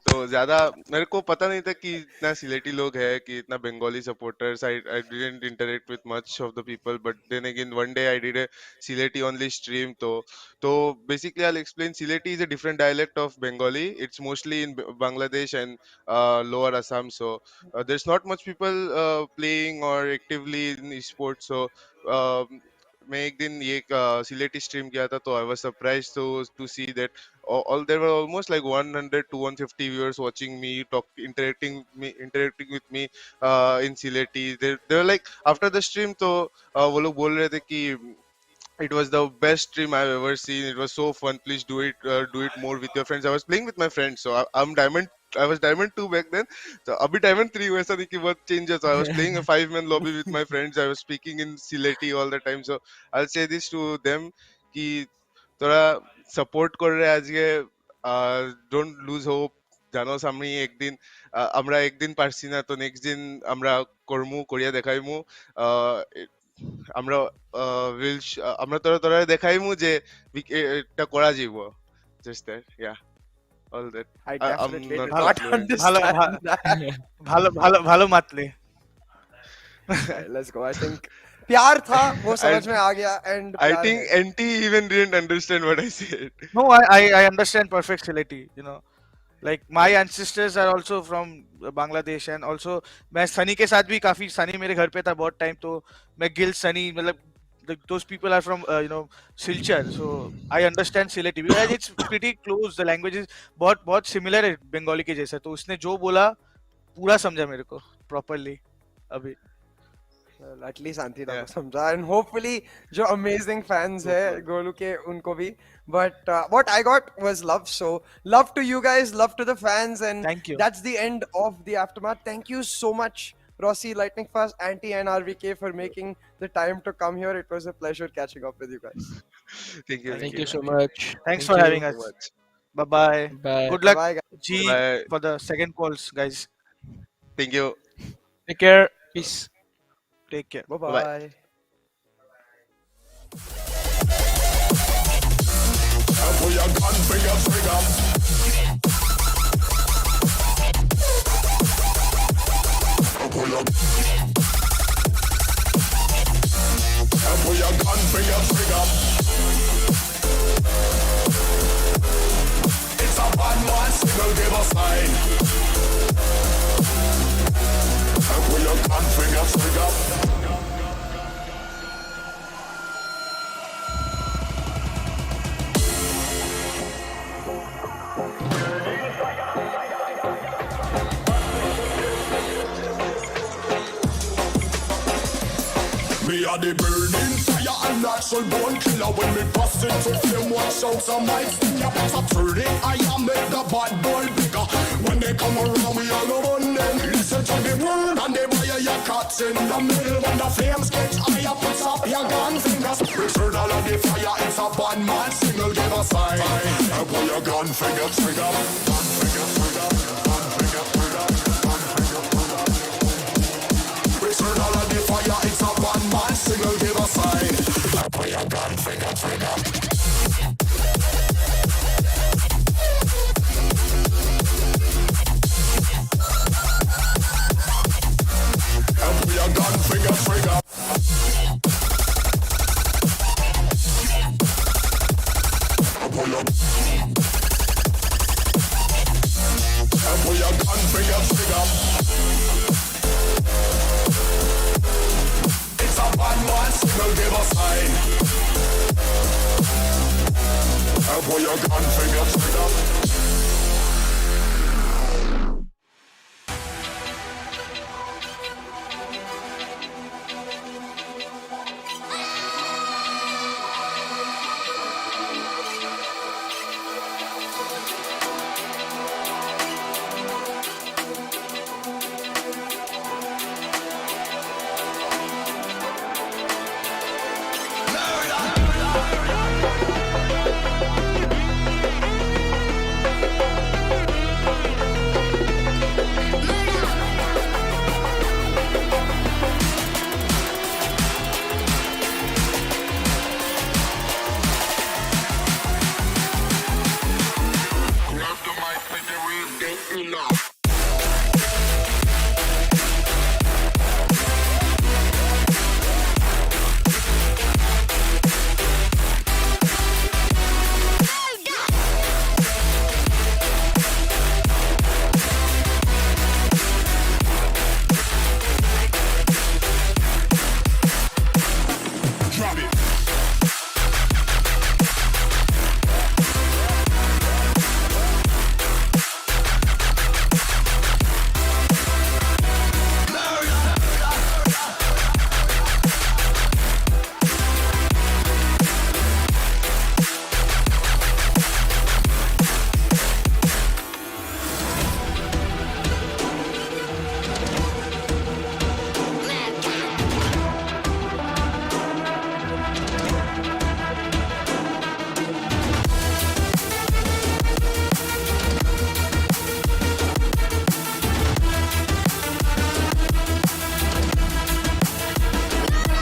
तो ज्यादा मेरे को पता नहीं था कि इतना सिलेटी लोग है, कि इतना Bengali supporters. I didn't interact with much of the people, but then again one day I did a Sileti only stream. तो basically I'll explain. Sileti is a different dialect of Bengali. It's mostly in Bangladesh and lower Assam. So there's not much people playing or actively in esports. So मैं एक दिन ये सिलेटी stream किया था, तो I was surprised to see that all there were almost like 100 to 150 viewers watching me interacting with me in Sileti. They were like after the stream, तो वो लोग बोल रहे थे कि it was the best stream I've ever seen. It was so fun. Please do it more with your friends. I was playing with my friends, so I was diamond 2 back then. So अभी diamond 3 हुआ, ऐसा नहीं कि बहुत change है. So I was playing a 5-man lobby with my friends. I was speaking in Sileti all the time. So I'll say this to them कि তোরা support করে আজকে, ডোন্ট লুজ হোপ। জানো সামনে একদিন আমরা একদিন পারছি না, তো নেক্সট দিন আমরা করমু, করিয়া দেখাইমু। আমরা আমরা তোরা তোরা দেখাইমু যে এটা করা যাইব। Just that, yeah, all that. I I'm definitely not did not fluent. understand that. ভালো মাতলে। Alright, let's go. I think प्यार था वो समझ में आ गया and I प्यार think है। NT even didn't understand what I said. No, I understand perfect Sileti, you know. Like my ancestors are also from Bangladesh, and also मैं सनी के साथ भी काफी, सनी मेरे घर पे था बहुत टाइम, तो मैं गिल सनी मतलब those people are from you know Silchar, so I understand Sileti because it's pretty close, the language is बहुत बहुत similar है बंगाली के जैसा, तो उसने जो बोला पूरा समझा मेरे को properly अभी। Well, at least Antidote Yeah. को समझा, and hopefully जो amazing fans So है fun. गोलू के उनको भी, but what I got was love. So love to you guys, love to the fans, and Thank you. that's the end of the aftermath. Thank you so much, Rossi, Lightning Fast, Anti, and RVK for making the time to come here. It was a pleasure catching up with you guys. Thank you. Thank you so much. Thanks Thank for you. having so us. much. Bye bye. Bye. Good luck Bye guys. G Bye. for the second calls, guys. Thank you. Take care. Peace. Take care. Bye Bye-bye. bye. Put your gun for your trigger. Pull up. Put your gun for your trigger. It's a bad man signal, give a sign. Put your gun for your trigger. Me are the burning fire and natural born killer. When me bust into flame, watch out, some might sting ya. So turn it, I am make the bad boy bigger. When they come around, we all over them. Listen to the word and they fire your cuts in the middle. When the flames get higher, put up your gun fingers. Return all of the fire, it's a bad man signal, give a sign. And pull your gun finger trigger. Gun finger trigger. Gun finger trigger. Gun finger trigger. Return all of the fire, it's a bad man signal, give a sign. And pull your gun finger trigger. And pull your gun finger trigger. Pull up. And pull your gun finger trigger. It's a bad man signal, give a sign. And pull your gun finger trigger.